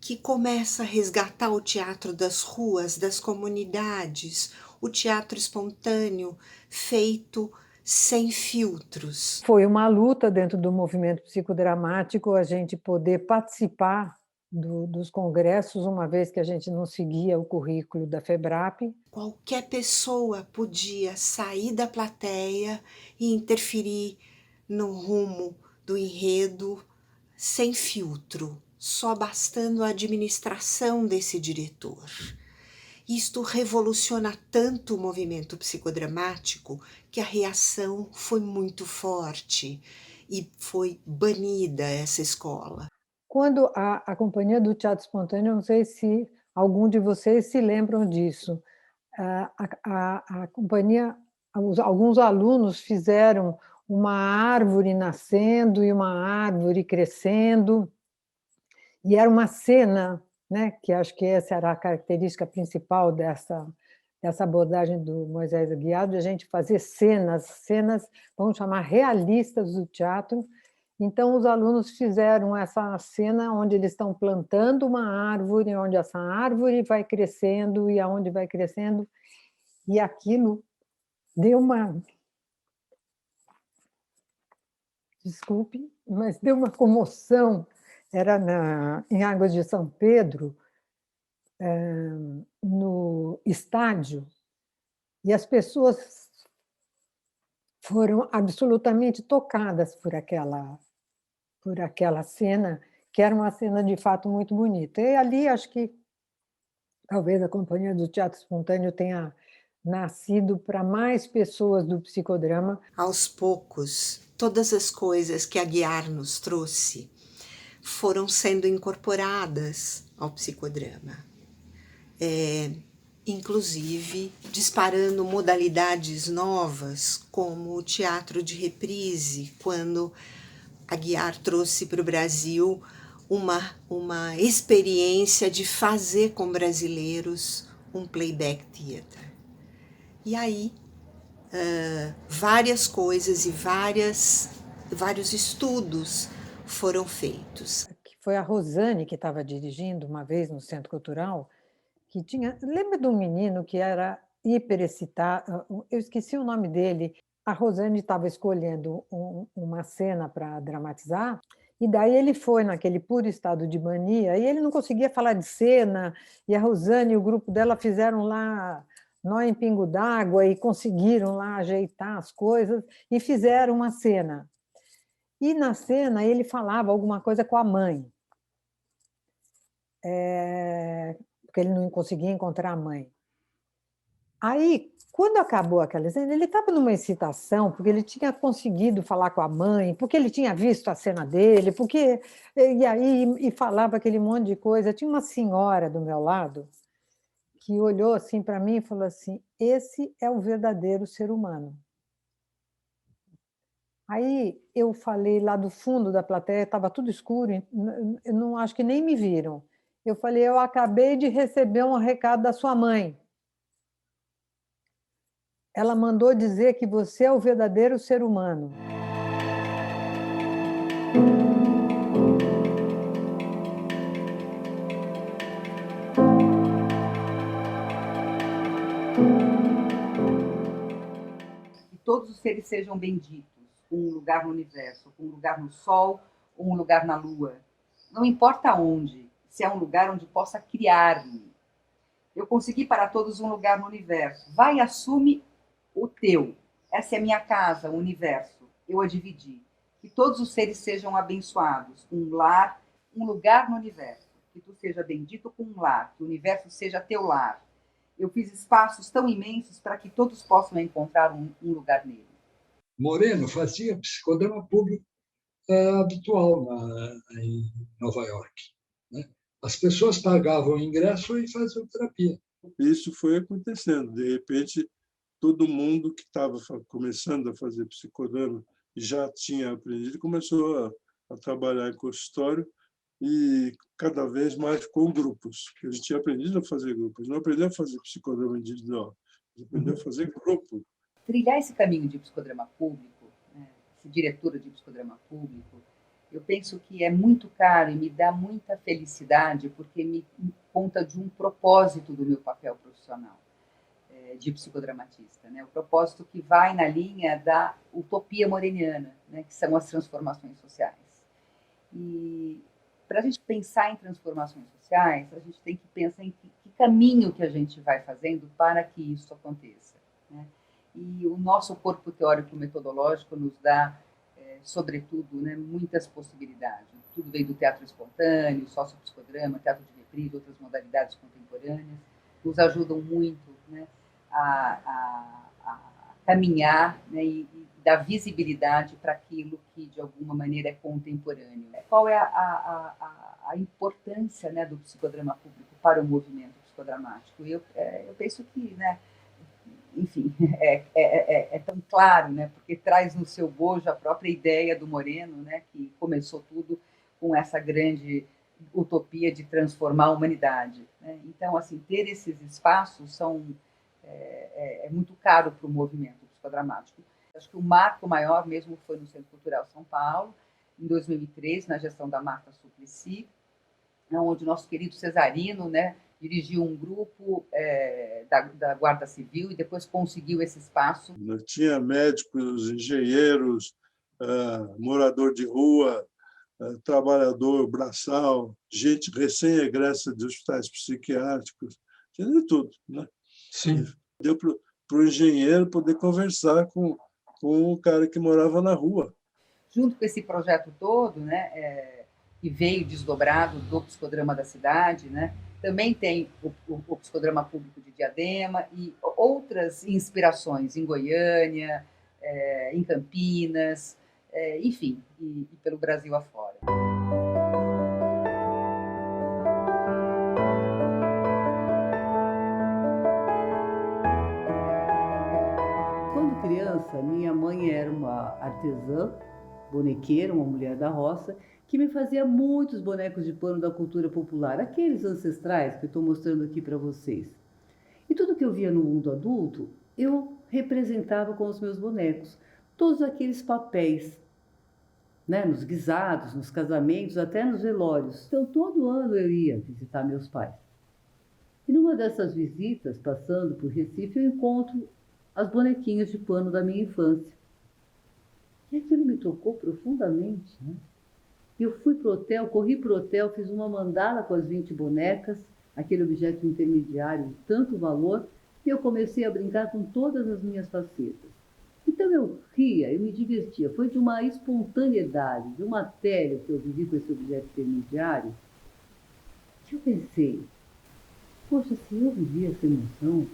que começa a resgatar o teatro das ruas, das comunidades, o teatro espontâneo feito sem filtros. Foi uma luta dentro do movimento psicodramático a gente poder participar dos congressos, uma vez que a gente não seguia o currículo da FEBRAP. Qualquer pessoa podia sair da plateia e interferir no rumo do enredo sem filtro, só bastando a administração desse diretor. Isto revoluciona tanto o movimento psicodramático que a reação foi muito forte e foi banida essa escola. Quando a Companhia do Teatro Espontâneo, não sei se algum de vocês se lembram disso, a companhia, alguns alunos fizeram uma árvore nascendo e uma árvore crescendo, e era uma cena, né, que acho que essa era a característica principal dessa abordagem do Moisés Aguiar, de a gente fazer cenas, vamos chamar realistas do teatro. Então, os alunos fizeram essa cena onde eles estão plantando uma árvore, onde essa árvore vai crescendo e aonde vai crescendo, e aquilo deu uma... Desculpe, mas deu uma comoção. Era em Águas de São Pedro, no estádio, e as pessoas foram absolutamente tocadas por aquela cena, que era uma cena de fato muito bonita. E ali acho que talvez a Companhia do Teatro Espontâneo tenha nascido para mais pessoas do psicodrama. Aos poucos, todas as coisas que Aguiar nos trouxe foram sendo incorporadas ao psicodrama, inclusive disparando modalidades novas, como o teatro de reprise, quando Aguiar trouxe para o Brasil uma experiência de fazer com brasileiros um playback theater. E aí, várias coisas e vários estudos foram feitos. Foi a Rosane que estava dirigindo uma vez no Centro Cultural, que tinha... Lembra de um menino que era hiperexcitado? Eu esqueci o nome dele. A Rosane estava escolhendo uma cena para dramatizar, e daí ele foi naquele puro estado de mania, e ele não conseguia falar de cena, e a Rosane e o grupo dela fizeram lá nó em pingo d'água e conseguiram lá ajeitar as coisas e fizeram uma cena. E na cena ele falava alguma coisa com a mãe, porque ele não conseguia encontrar a mãe. Aí, quando acabou aquela cena, ele estava numa excitação, porque ele tinha conseguido falar com a mãe, porque ele tinha visto a cena dele, e falava aquele monte de coisa. Tinha uma senhora do meu lado que olhou assim para mim e falou assim: esse é o verdadeiro ser humano. Aí eu falei lá do fundo da plateia, estava tudo escuro, eu não acho que nem me viram. Eu falei: eu acabei de receber um recado da sua mãe. Ela mandou dizer que você é o verdadeiro ser humano. Que todos os seres sejam benditos, com um lugar no universo, com um lugar no sol ou um lugar na lua. Não importa onde, se é um lugar onde possa criar-me. Eu consegui para todos um lugar no universo. Vai e assume o teu. Essa é a minha casa, o universo. Eu a dividi. Que todos os seres sejam abençoados. Um lar, um lugar no universo. Que tu seja bendito com um lar. Que o universo seja teu lar. Eu fiz espaços tão imensos para que todos possam encontrar um lugar nele. Moreno fazia psicodrama público habitual em Nova York, né? As pessoas pagavam ingresso e faziam terapia. Isso foi acontecendo. De repente, todo mundo que estava começando a fazer psicodrama já tinha aprendido, começou a trabalhar em consultório e cada vez mais com grupos. A gente tinha aprendido a fazer grupos, não aprendeu a fazer psicodrama individual, a gente aprendeu a fazer grupo. Trilhar esse caminho de psicodrama público, né, ser diretora de psicodrama público, eu penso que é muito caro e me dá muita felicidade porque me conta de um propósito do meu papel profissional de psicodramatista, né? O propósito que vai na linha da utopia moreniana, né, que são as transformações sociais. E para a gente pensar em transformações sociais, a gente tem que pensar em que caminho que a gente vai fazendo para que isso aconteça, né? E o nosso corpo teórico-metodológico nos dá, sobretudo, né, muitas possibilidades. Tudo vem do teatro espontâneo, sociopsicodrama, teatro de reprise, outras modalidades contemporâneas, nos ajudam muito, né, a caminhar, né, e dar visibilidade para aquilo que, de alguma maneira, é contemporâneo. Qual é a importância, né, do psicodrama público para o movimento psicodramático? Eu penso que, né, enfim, é tão claro, né, porque traz no seu bojo a própria ideia do Moreno, né, que começou tudo com essa grande utopia de transformar a humanidade, né? Então, assim, ter esses espaços é muito caro para o movimento psicodramático. Acho que o marco maior mesmo foi no Centro Cultural São Paulo, em 2003, na gestão da Marta Suplicy, onde o nosso querido Cesarino, né, dirigiu um grupo da Guarda Civil e depois conseguiu esse espaço. Tinha médicos, engenheiros, morador de rua, trabalhador braçal, gente recém-egressa de hospitais psiquiátricos, tinha de tudo, né? Sim. Deu para o engenheiro poder conversar com o cara que morava na rua. Junto com esse projeto todo, né, que veio desdobrado do psicodrama da cidade, né, também tem o psicodrama público de Diadema e outras inspirações em Goiânia, em Campinas, enfim, e pelo Brasil afora. Quando criança, minha mãe era uma artesã, bonequeira, uma mulher da roça, que me fazia muitos bonecos de pano da cultura popular, aqueles ancestrais que eu estou mostrando aqui para vocês. E tudo que eu via no mundo adulto, eu representava com os meus bonecos, todos aqueles papéis, né, nos guisados, nos casamentos, até nos velórios. Então, todo ano eu ia visitar meus pais. E numa dessas visitas, passando por Recife, eu encontro as bonequinhas de pano da minha infância. E aquilo me tocou profundamente, né? Eu fui para o hotel, corri para o hotel, fiz uma mandala com as 20 bonecas, aquele objeto intermediário de tanto valor, e eu comecei a brincar com todas as minhas facetas. Então eu ria, eu me divertia. Foi de uma espontaneidade, de uma télia que eu vivi com esse objeto intermediário, que eu pensei, poxa, se eu vivi essa emoção,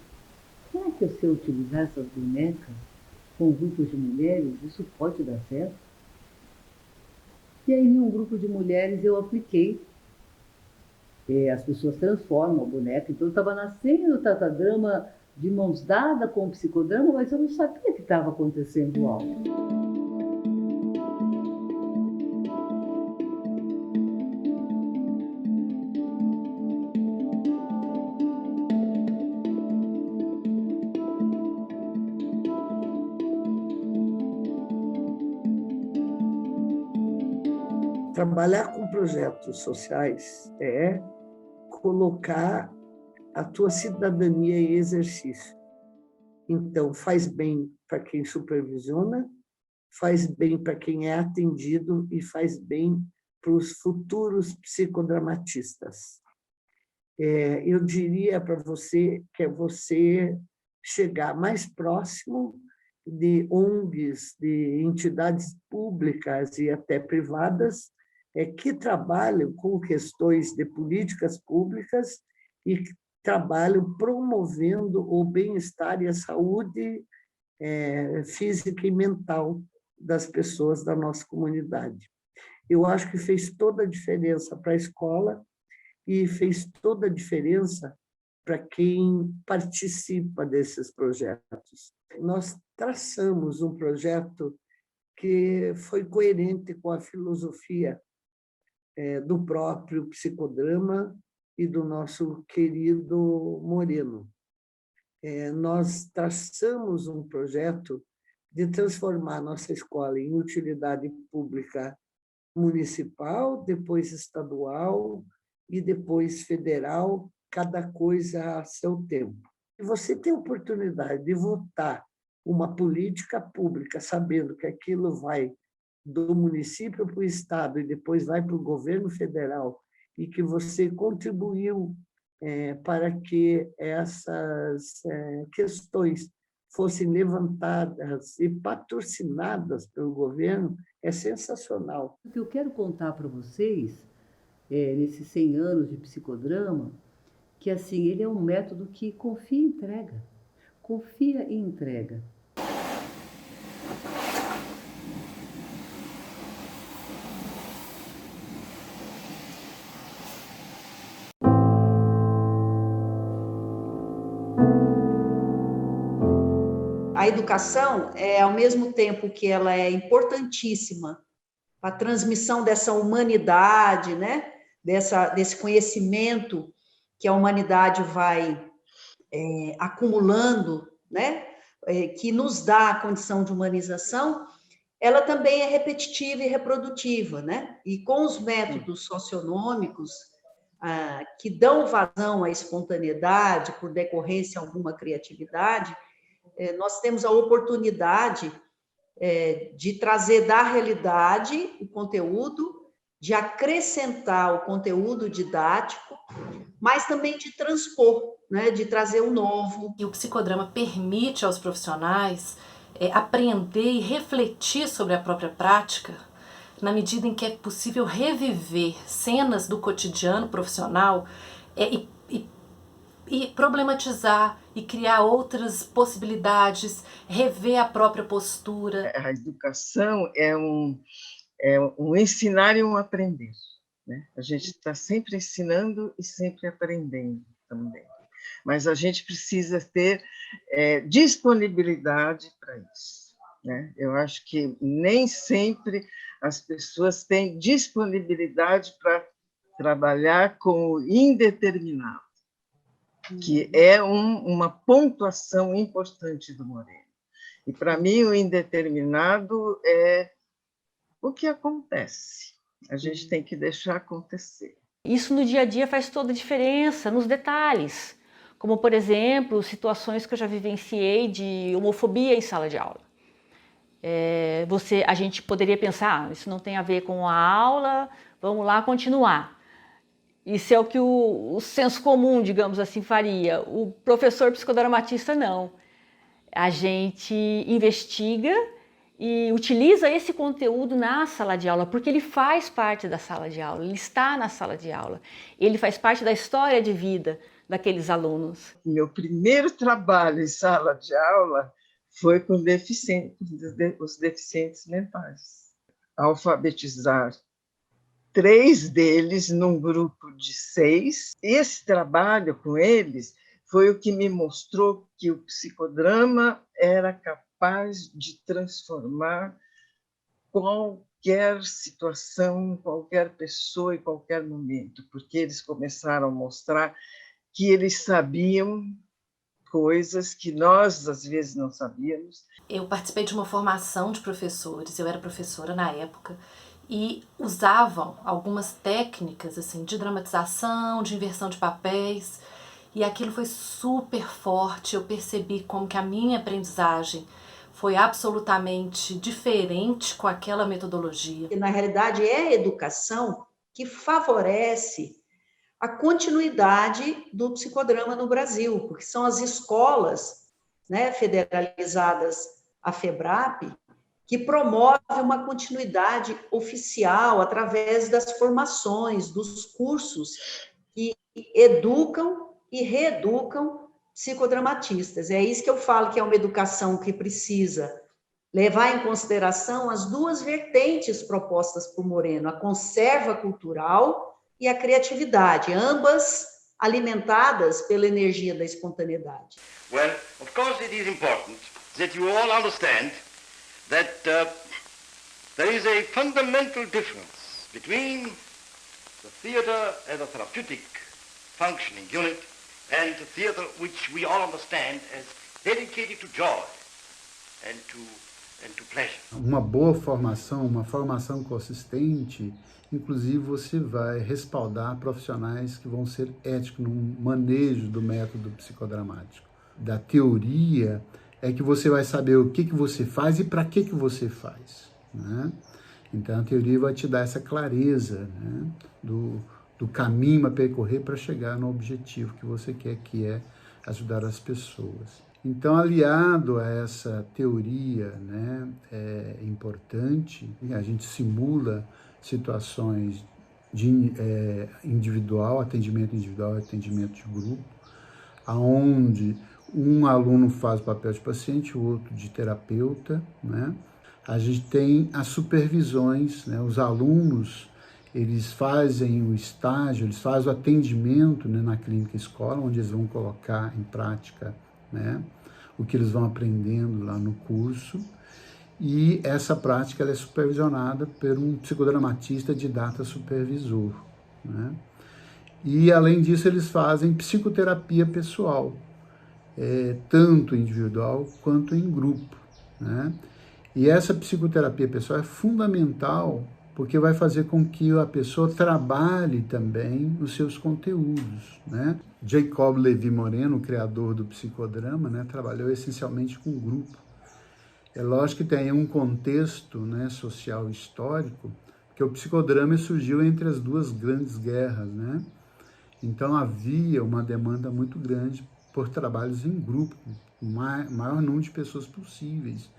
será que se eu utilizar essas bonecas com grupos de mulheres, isso pode dar certo? E aí, em um grupo de mulheres, eu apliquei. As pessoas transformam a boneca. Então, eu estava nascendo o tatadrama de mãos dadas com o psicodrama, mas eu não sabia que estava acontecendo algo. Trabalhar com projetos sociais é colocar a tua cidadania em exercício. Então, faz bem para quem supervisiona, faz bem para quem é atendido e faz bem para os futuros psicodramatistas. Eu diria para você que é você chegar mais próximo de ONGs, de entidades públicas e até privadas, que trabalham com questões de políticas públicas e que trabalham promovendo o bem-estar e a saúde física e mental das pessoas da nossa comunidade. Eu acho que fez toda a diferença para a escola e fez toda a diferença para quem participa desses projetos. Nós traçamos um projeto que foi coerente com a filosofia do próprio psicodrama e do nosso querido Moreno. Nós traçamos um projeto de transformar a nossa escola em utilidade pública municipal, depois estadual e depois federal, cada coisa a seu tempo. E você tem a oportunidade de votar uma política pública, sabendo que aquilo vai do município para o Estado e depois vai para o governo federal, e que você contribuiu para que essas questões fossem levantadas e patrocinadas pelo governo, é sensacional. O que eu quero contar para vocês, nesses 100 anos de psicodrama, que assim, ele é um método que confia e entrega. Confia e entrega. A educação, ao mesmo tempo que ela é importantíssima para a transmissão dessa humanidade, né? Desse conhecimento que a humanidade vai acumulando, né? Que nos dá a condição de humanização, ela também é repetitiva e reprodutiva, né? E com os métodos socionômicos que dão vazão à espontaneidade, por decorrência alguma criatividade, nós temos a oportunidade de trazer da realidade o conteúdo, de acrescentar o conteúdo didático, mas também de transpor, né, de trazer o novo. E o psicodrama permite aos profissionais aprender e refletir sobre a própria prática, na medida em que é possível reviver cenas do cotidiano profissional e problematizar e criar outras possibilidades, rever a própria postura. A educação é um ensinar e um aprender, né? A gente está sempre ensinando e sempre aprendendo também. Mas a gente precisa ter disponibilidade para isso, né? Eu acho que nem sempre as pessoas têm disponibilidade para trabalhar com o indeterminado, que é uma pontuação importante do Moreno. E, para mim, o indeterminado é o que acontece. A gente tem que deixar acontecer. Isso no dia a dia faz toda a diferença, nos detalhes. Como, por exemplo, situações que eu já vivenciei de homofobia em sala de aula. A gente poderia pensar, isso não tem a ver com a aula, vamos lá continuar. Isso é o que o senso comum, digamos assim, faria. O professor psicodramatista, não. A gente investiga e utiliza esse conteúdo na sala de aula, porque ele faz parte da sala de aula, ele está na sala de aula, ele faz parte da história de vida daqueles alunos. Meu primeiro trabalho em sala de aula foi com os deficientes mentais. Alfabetizar 3 deles num grupo de 6. Esse trabalho com eles foi o que me mostrou que o psicodrama era capaz de transformar qualquer situação, qualquer pessoa e qualquer momento, porque eles começaram a mostrar que eles sabiam coisas que nós, às vezes, não sabíamos. Eu participei de uma formação de professores, eu era professora na época, e usavam algumas técnicas assim, de dramatização, de inversão de papéis, e aquilo foi super forte. Eu percebi como que a minha aprendizagem foi absolutamente diferente com aquela metodologia. E, na realidade, é a educação que favorece a continuidade do psicodrama no Brasil, porque são as escolas, né, federalizadas, a FEBRAP, que promove uma continuidade oficial através das formações, dos cursos que educam e reeducam psicodramatistas. É isso que eu falo, que é uma educação que precisa levar em consideração as 2 vertentes propostas por Moreno, a conserva cultural e a criatividade, ambas alimentadas pela energia da espontaneidade. Well, of course it is important that you all understand that there is a fundamental difference between the theater as a therapeutic functioning unit and the theater which we all understand as dedicated to joy and to pleasure. Uma boa formação, uma formação consistente, inclusive você vai respaldar profissionais que vão ser éticos no manejo do método psicodramático. Da teoria é que você vai saber o que você faz e para que você faz, né? Então, a teoria vai te dar essa clareza, né, do caminho a percorrer para chegar no objetivo que você quer, que é ajudar as pessoas. Então, aliado a essa teoria, né, é importante, a gente simula situações de individual, atendimento individual e atendimento de grupo, onde um aluno faz o papel de paciente, o outro de terapeuta, né? A gente tem as supervisões, né? Os alunos, eles fazem o estágio, eles fazem o atendimento, né, na clínica escola, onde eles vão colocar em prática, né, o que eles vão aprendendo lá no curso, e essa prática ela é supervisionada por um psicodramatista didata supervisor, né? E, além disso, eles fazem psicoterapia pessoal, tanto individual quanto em grupo, né? E essa psicoterapia pessoal é fundamental porque vai fazer com que a pessoa trabalhe também os seus conteúdos, né? Jacob Levi Moreno, o criador do psicodrama, né, trabalhou essencialmente com grupo. É lógico que tem um contexto, né, social histórico, que o psicodrama surgiu entre as duas grandes guerras, né? Então havia uma demanda muito grande por trabalhos em grupo, o maior número de pessoas possíveis,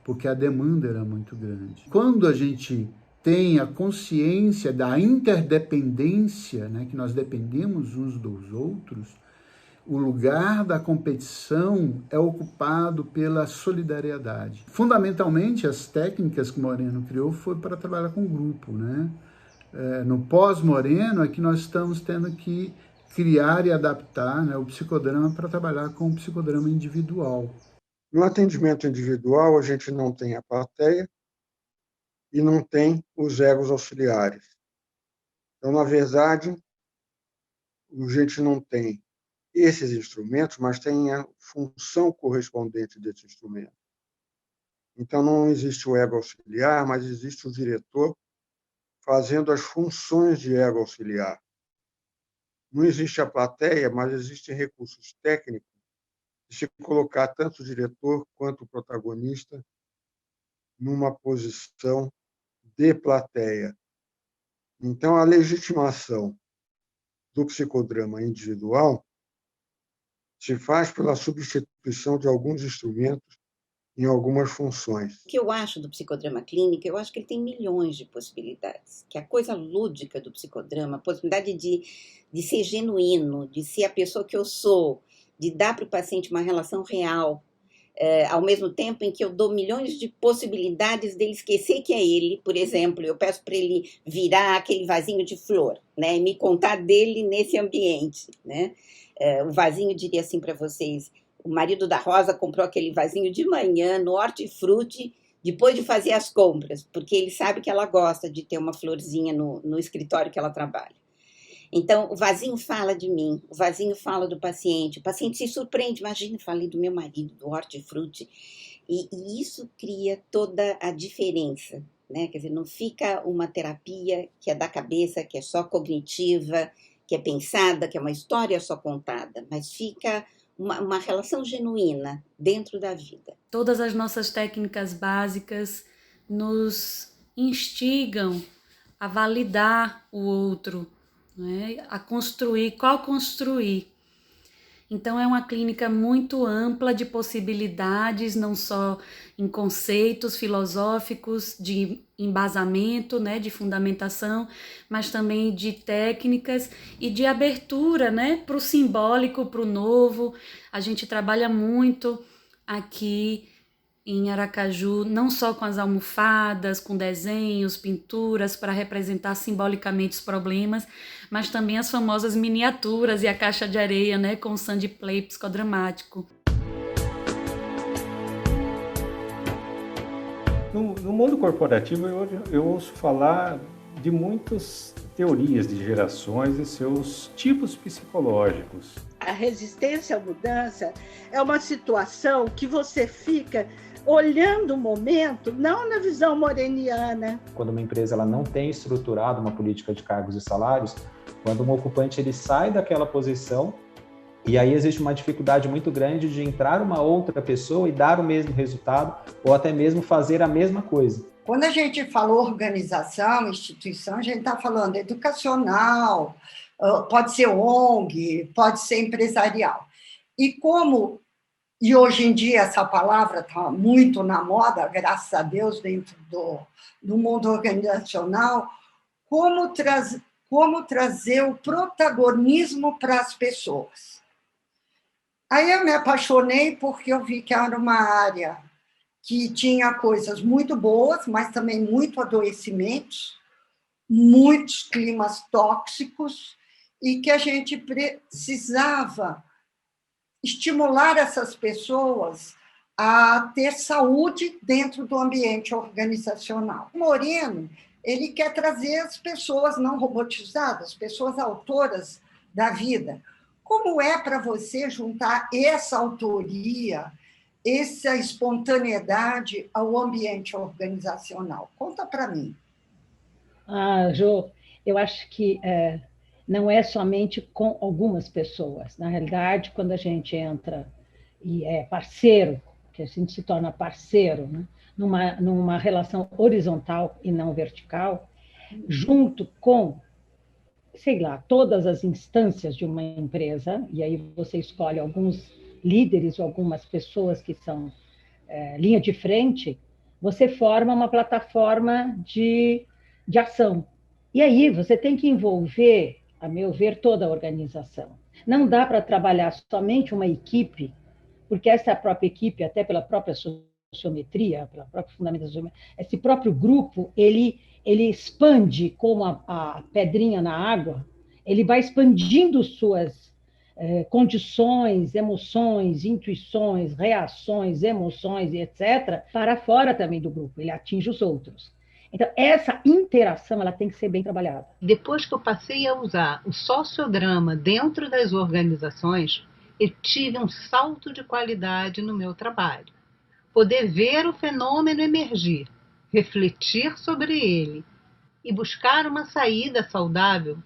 porque a demanda era muito grande. Quando a gente tem a consciência da interdependência, né, que nós dependemos uns dos outros, o lugar da competição é ocupado pela solidariedade. Fundamentalmente, as técnicas que Moreno criou foi para trabalhar com grupo, né? No pós-Moreno é que nós estamos tendo que criar e adaptar, né, o psicodrama para trabalhar com o psicodrama individual. No atendimento individual, a gente não tem a plateia e não tem os egos auxiliares. Então, na verdade, a gente não tem esses instrumentos, mas tem a função correspondente desse instrumento. Então, não existe o ego auxiliar, mas existe o diretor fazendo as funções de ego auxiliar. Não existe a plateia, mas existem recursos técnicos de se colocar tanto o diretor quanto o protagonista numa posição de plateia. Então, a legitimação do psicodrama individual se faz pela substituição de alguns instrumentos em algumas funções. O que eu acho do psicodrama clínico, eu acho que ele tem milhões de possibilidades. Que a coisa lúdica do psicodrama, a possibilidade de ser genuíno, de ser a pessoa que eu sou, de dar para o paciente uma relação real, ao mesmo tempo em que eu dou milhões de possibilidades dele esquecer que é ele. Por exemplo, eu peço para ele virar aquele vasinho de flor, né, e me contar dele nesse ambiente, né? O vasinho, diria assim para vocês, o marido da Rosa comprou aquele vasinho de manhã no Hortifruti, depois de fazer as compras, porque ele sabe que ela gosta de ter uma florzinha no escritório que ela trabalha. Então, o vasinho fala de mim, o vasinho fala do paciente, o paciente se surpreende, imagina, falei do meu marido, do Hortifruti, e isso cria toda a diferença, né? Quer dizer, não fica uma terapia que é da cabeça, que é só cognitiva, que é pensada, que é uma história só contada, mas fica uma relação genuína dentro da vida. Todas as nossas técnicas básicas nos instigam a validar o outro, né? A construir, co-construir. Então é uma clínica muito ampla de possibilidades, não só em conceitos filosóficos de embasamento, né, de fundamentação, mas também de técnicas e de abertura, né, para o simbólico, para o novo. A gente trabalha muito aqui em Aracaju, não só com as almofadas, com desenhos, pinturas para representar simbolicamente os problemas, mas também as famosas miniaturas e a caixa de areia, né, com o sandplay psicodramático. No mundo corporativo, eu ouço falar de muitas teorias de gerações e seus tipos psicológicos. A resistência à mudança é uma situação que você fica olhando o momento, não na visão moreniana. Quando uma empresa ela não tem estruturado uma política de cargos e salários, quando um ocupante ele sai daquela posição, e aí existe uma dificuldade muito grande de entrar uma outra pessoa e dar o mesmo resultado, ou até mesmo fazer a mesma coisa. Quando a gente fala organização, instituição, a gente está falando educacional, pode ser ONG, pode ser empresarial. E hoje em dia essa palavra está muito na moda, graças a Deus, dentro do mundo organizacional, como trazer o protagonismo para as pessoas. Aí eu me apaixonei porque eu vi que era uma área que tinha coisas muito boas, mas também muito adoecimentos, muitos climas tóxicos, e que a gente precisava estimular essas pessoas a ter saúde dentro do ambiente organizacional. O Moreno, ele quer trazer as pessoas não robotizadas, pessoas autoras da vida. Como é para você juntar essa autoria, essa espontaneidade ao ambiente organizacional? Conta para mim. Jô, eu acho que não é somente com algumas pessoas. Na realidade, quando a gente entra e é parceiro, que a gente se torna parceiro, né? numa relação horizontal e não vertical, junto com, sei lá, todas as instâncias de uma empresa, e aí você escolhe alguns líderes ou algumas pessoas que são linha de frente, você forma uma plataforma de ação. E aí você tem que envolver, a meu ver, toda a organização. Não dá para trabalhar somente uma equipe, porque essa própria equipe, até pela própria sociometria, pela própria fundamentação, esse próprio grupo, ele expande como a pedrinha na água, ele vai expandindo suas condições, emoções, intuições, reações, emoções, etc., para fora também do grupo, ele atinge os outros. Então, essa interação ela tem que ser bem trabalhada. Depois que eu passei a usar o sociodrama dentro das organizações, eu tive um salto de qualidade no meu trabalho. Poder ver o fenômeno emergir, refletir sobre ele e buscar uma saída saudável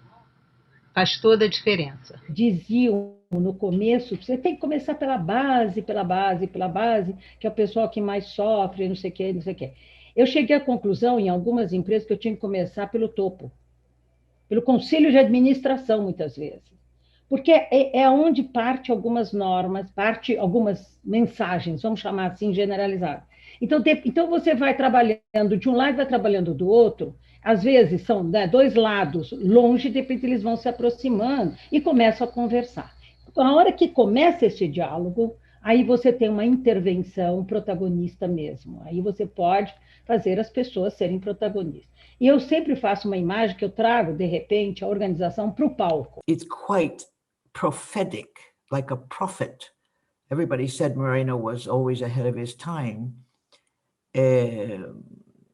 faz toda a diferença. Diziam no começo, você tem que começar pela base, que é o pessoal que mais sofre, não sei o quê, não sei o quê. Eu cheguei à conclusão, em algumas empresas, que eu tinha que começar pelo topo, pelo conselho de administração, muitas vezes. Porque é onde parte algumas normas, parte algumas mensagens, vamos chamar assim, generalizadas. Então você vai trabalhando de um lado e vai trabalhando do outro. Às vezes são dois lados longe, de repente eles vão se aproximando e começam a conversar. Então, a hora que começa esse diálogo, aí você tem uma intervenção protagonista mesmo. Aí você pode fazer as pessoas serem protagonistas. E eu sempre faço uma imagem que eu trago, de repente, a organização para o palco. It's quite prophetic, like a prophet. Everybody said Moreno was always ahead of his time.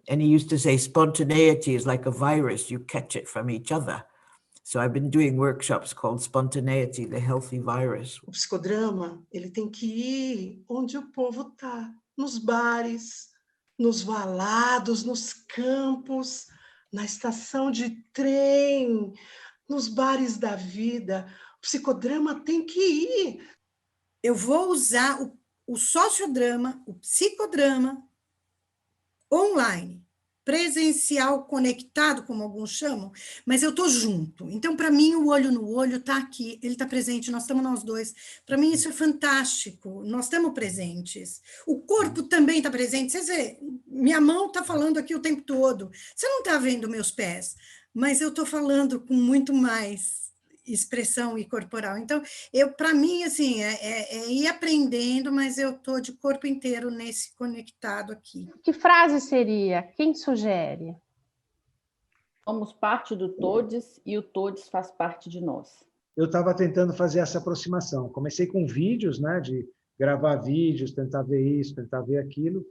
And he used to say spontaneity is like a virus, you catch it from each other. So I've been doing workshops called Spontaneity, the Healthy Virus. O psicodrama, ele tem que ir onde o povo está, nos bares, nos valados, nos campos, na estação de trem, nos bares da vida. O psicodrama tem que ir. Eu vou usar o sociodrama, o psicodrama, online, presencial, conectado, como alguns chamam, mas eu estou junto. Então, para mim, o olho no olho está aqui, ele está presente, nós estamos nós dois. Para mim, isso é fantástico, nós estamos presentes. O corpo também está presente. Você vê, minha mão está falando aqui o tempo todo. Você não está vendo meus pés, mas eu estou falando com muito mais expressão e corporal. Então, para mim, assim, é ir aprendendo, mas eu estou de corpo inteiro nesse conectado aqui. Que frase seria? Quem sugere? Somos parte do Todes e o Todes faz parte de nós. Eu estava tentando fazer essa aproximação. Comecei com vídeos, né, de gravar vídeos, tentar ver isso, tentar ver aquilo,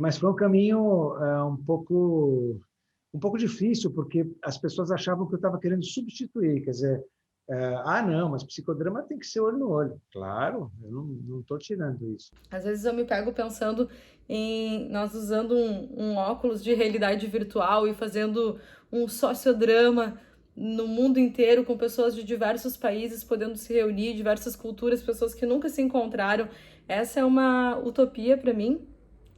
mas foi um caminho um pouco difícil, porque as pessoas achavam que eu estava querendo substituir, quer dizer, não, mas psicodrama tem que ser olho no olho. Claro, eu não estou tirando isso. Às vezes eu me pego pensando em nós usando um óculos de realidade virtual e fazendo um sociodrama no mundo inteiro, com pessoas de diversos países podendo se reunir, diversas culturas, pessoas que nunca se encontraram. Essa é uma utopia para mim,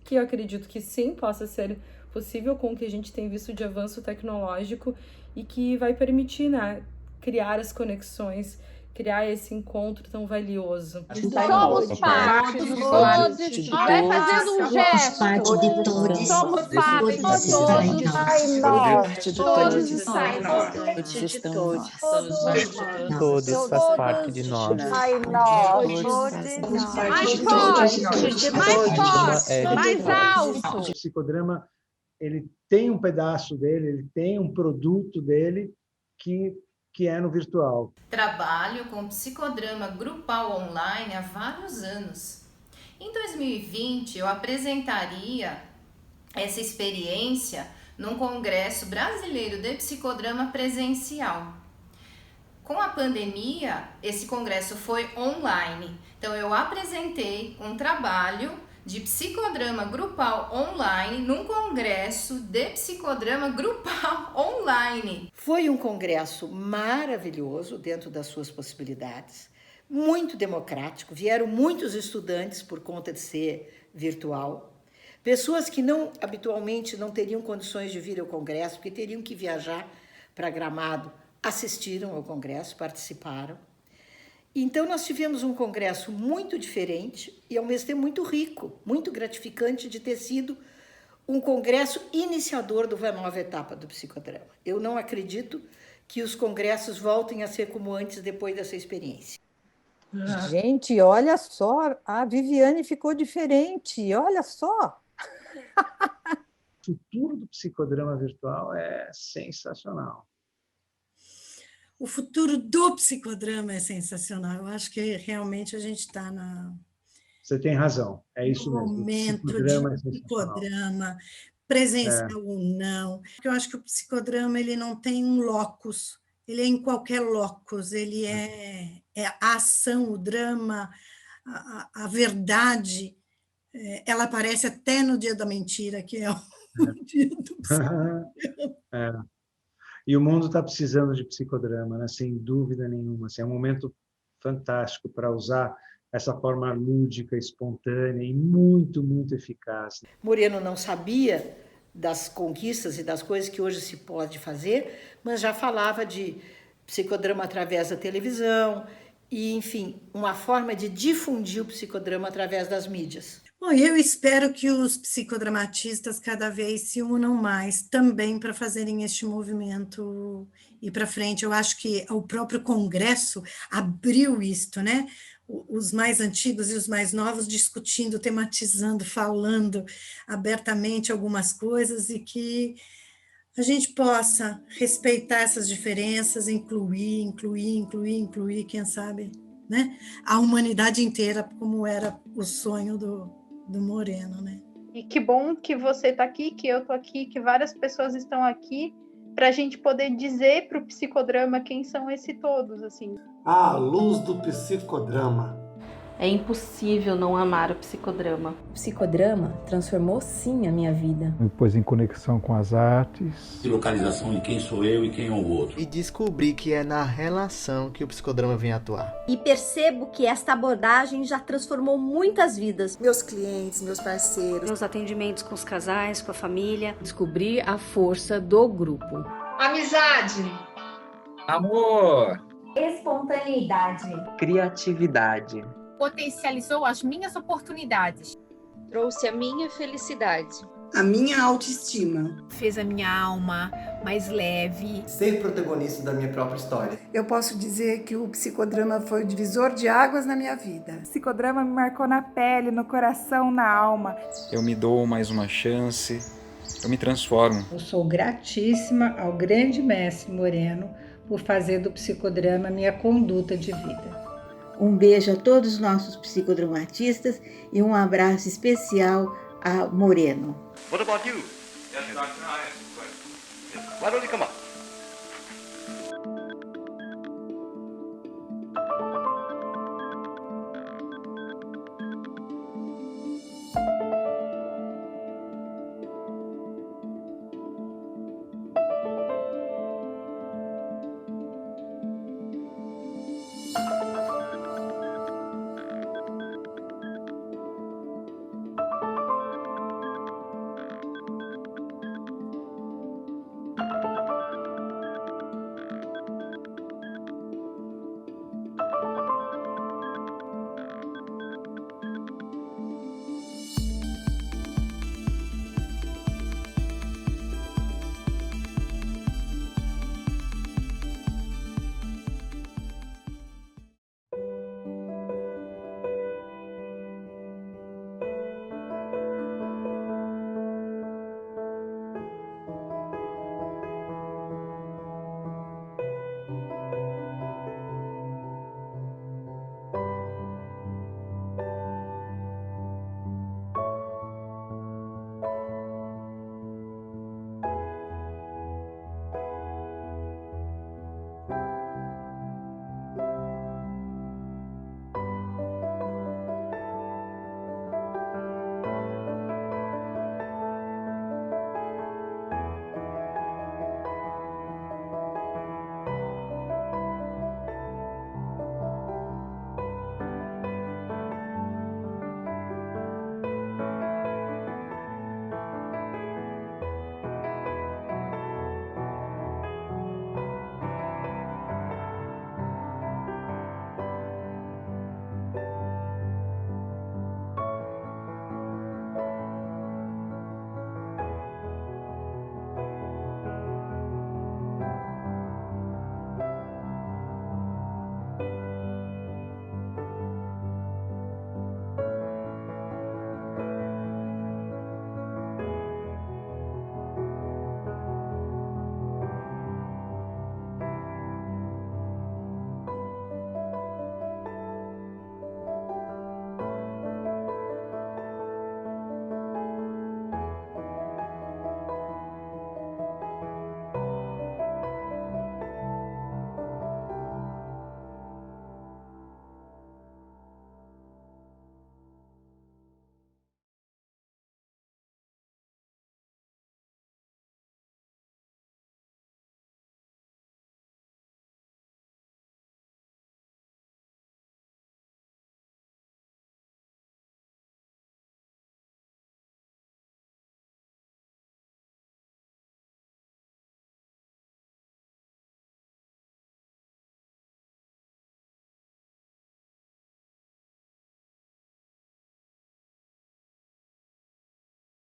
que eu acredito que sim, possa ser possível com o que a gente tem visto de avanço tecnológico e que vai permitir, né, criar as conexões, criar esse encontro tão valioso. Somos parte de todos. Vai fazendo um gesto. Somos parte de todos. Ai, nós. Todos faz parte de nós. Ai, nós. Mais forte, mais alto. O psicodrama, ele tem um pedaço dele, ele tem um produto dele que é no virtual. Trabalho com psicodrama grupal online há vários anos. Em 2020, eu apresentaria essa experiência num congresso brasileiro de psicodrama presencial. Com a pandemia, esse congresso foi online. Então, eu apresentei um trabalho de psicodrama grupal online num congresso de psicodrama grupal online. Foi um congresso maravilhoso dentro das suas possibilidades, muito democrático, vieram muitos estudantes por conta de ser virtual, pessoas que habitualmente não teriam condições de vir ao congresso, porque teriam que viajar para Gramado, assistiram ao congresso, participaram. Então, nós tivemos um congresso muito diferente e, ao mesmo tempo, muito rico, muito gratificante de ter sido um congresso iniciador de uma nova etapa do psicodrama. Eu não acredito que os congressos voltem a ser como antes, depois dessa experiência. Gente, olha só, a Viviane ficou diferente, olha só. O futuro do psicodrama virtual é sensacional. O futuro do psicodrama é sensacional. Eu acho que realmente a gente está Você tem razão, é isso mesmo. Momento de psicodrama, presencial ou não. Eu acho que o psicodrama ele não tem um locus, ele é em qualquer locus, ele é a ação, o drama, a verdade. Ela aparece até no Dia da Mentira, que é o dia do psicodrama. E o mundo está precisando de psicodrama, né? Sem dúvida nenhuma. Assim, é um momento fantástico para usar essa forma lúdica, espontânea e muito, muito eficaz. Moreno não sabia das conquistas e das coisas que hoje se pode fazer, mas já falava de psicodrama através da televisão e, enfim, uma forma de difundir o psicodrama através das mídias. Bom, eu espero que os psicodramatistas cada vez se unam mais também para fazerem este movimento ir para frente. Eu acho que o próprio Congresso abriu isto, né? Os mais antigos e os mais novos discutindo, tematizando, falando abertamente algumas coisas e que a gente possa respeitar essas diferenças, incluir, quem sabe, né? A humanidade inteira, como era o sonho do Moreno, né? E que bom que você está aqui, que eu estou aqui, que várias pessoas estão aqui, para a gente poder dizer para o psicodrama quem são esses todos, assim. A luz do psicodrama. É impossível não amar o psicodrama. O psicodrama transformou sim a minha vida. Me pôs em conexão com as artes. De localização de quem sou eu e quem é o outro. E descobri que é na relação que o psicodrama vem atuar. E percebo que esta abordagem já transformou muitas vidas. Meus clientes, meus parceiros. Meus atendimentos com os casais, com a família. Descobri a força do grupo. Amizade. Amor. Espontaneidade. Criatividade. Potencializou as minhas oportunidades. Trouxe a minha felicidade. A minha autoestima. Fez a minha alma mais leve. Ser protagonista da minha própria história. Eu posso dizer que o psicodrama foi o divisor de águas na minha vida. O psicodrama me marcou na pele, no coração, na alma. Eu me dou mais uma chance, eu me transformo. Eu sou gratíssima ao grande mestre Moreno por fazer do psicodrama minha conduta de vida. Um beijo a todos os nossos psicodramatistas e um abraço especial a Moreno. What about you? Yes, Dr. I have some questions. Why don't you come up?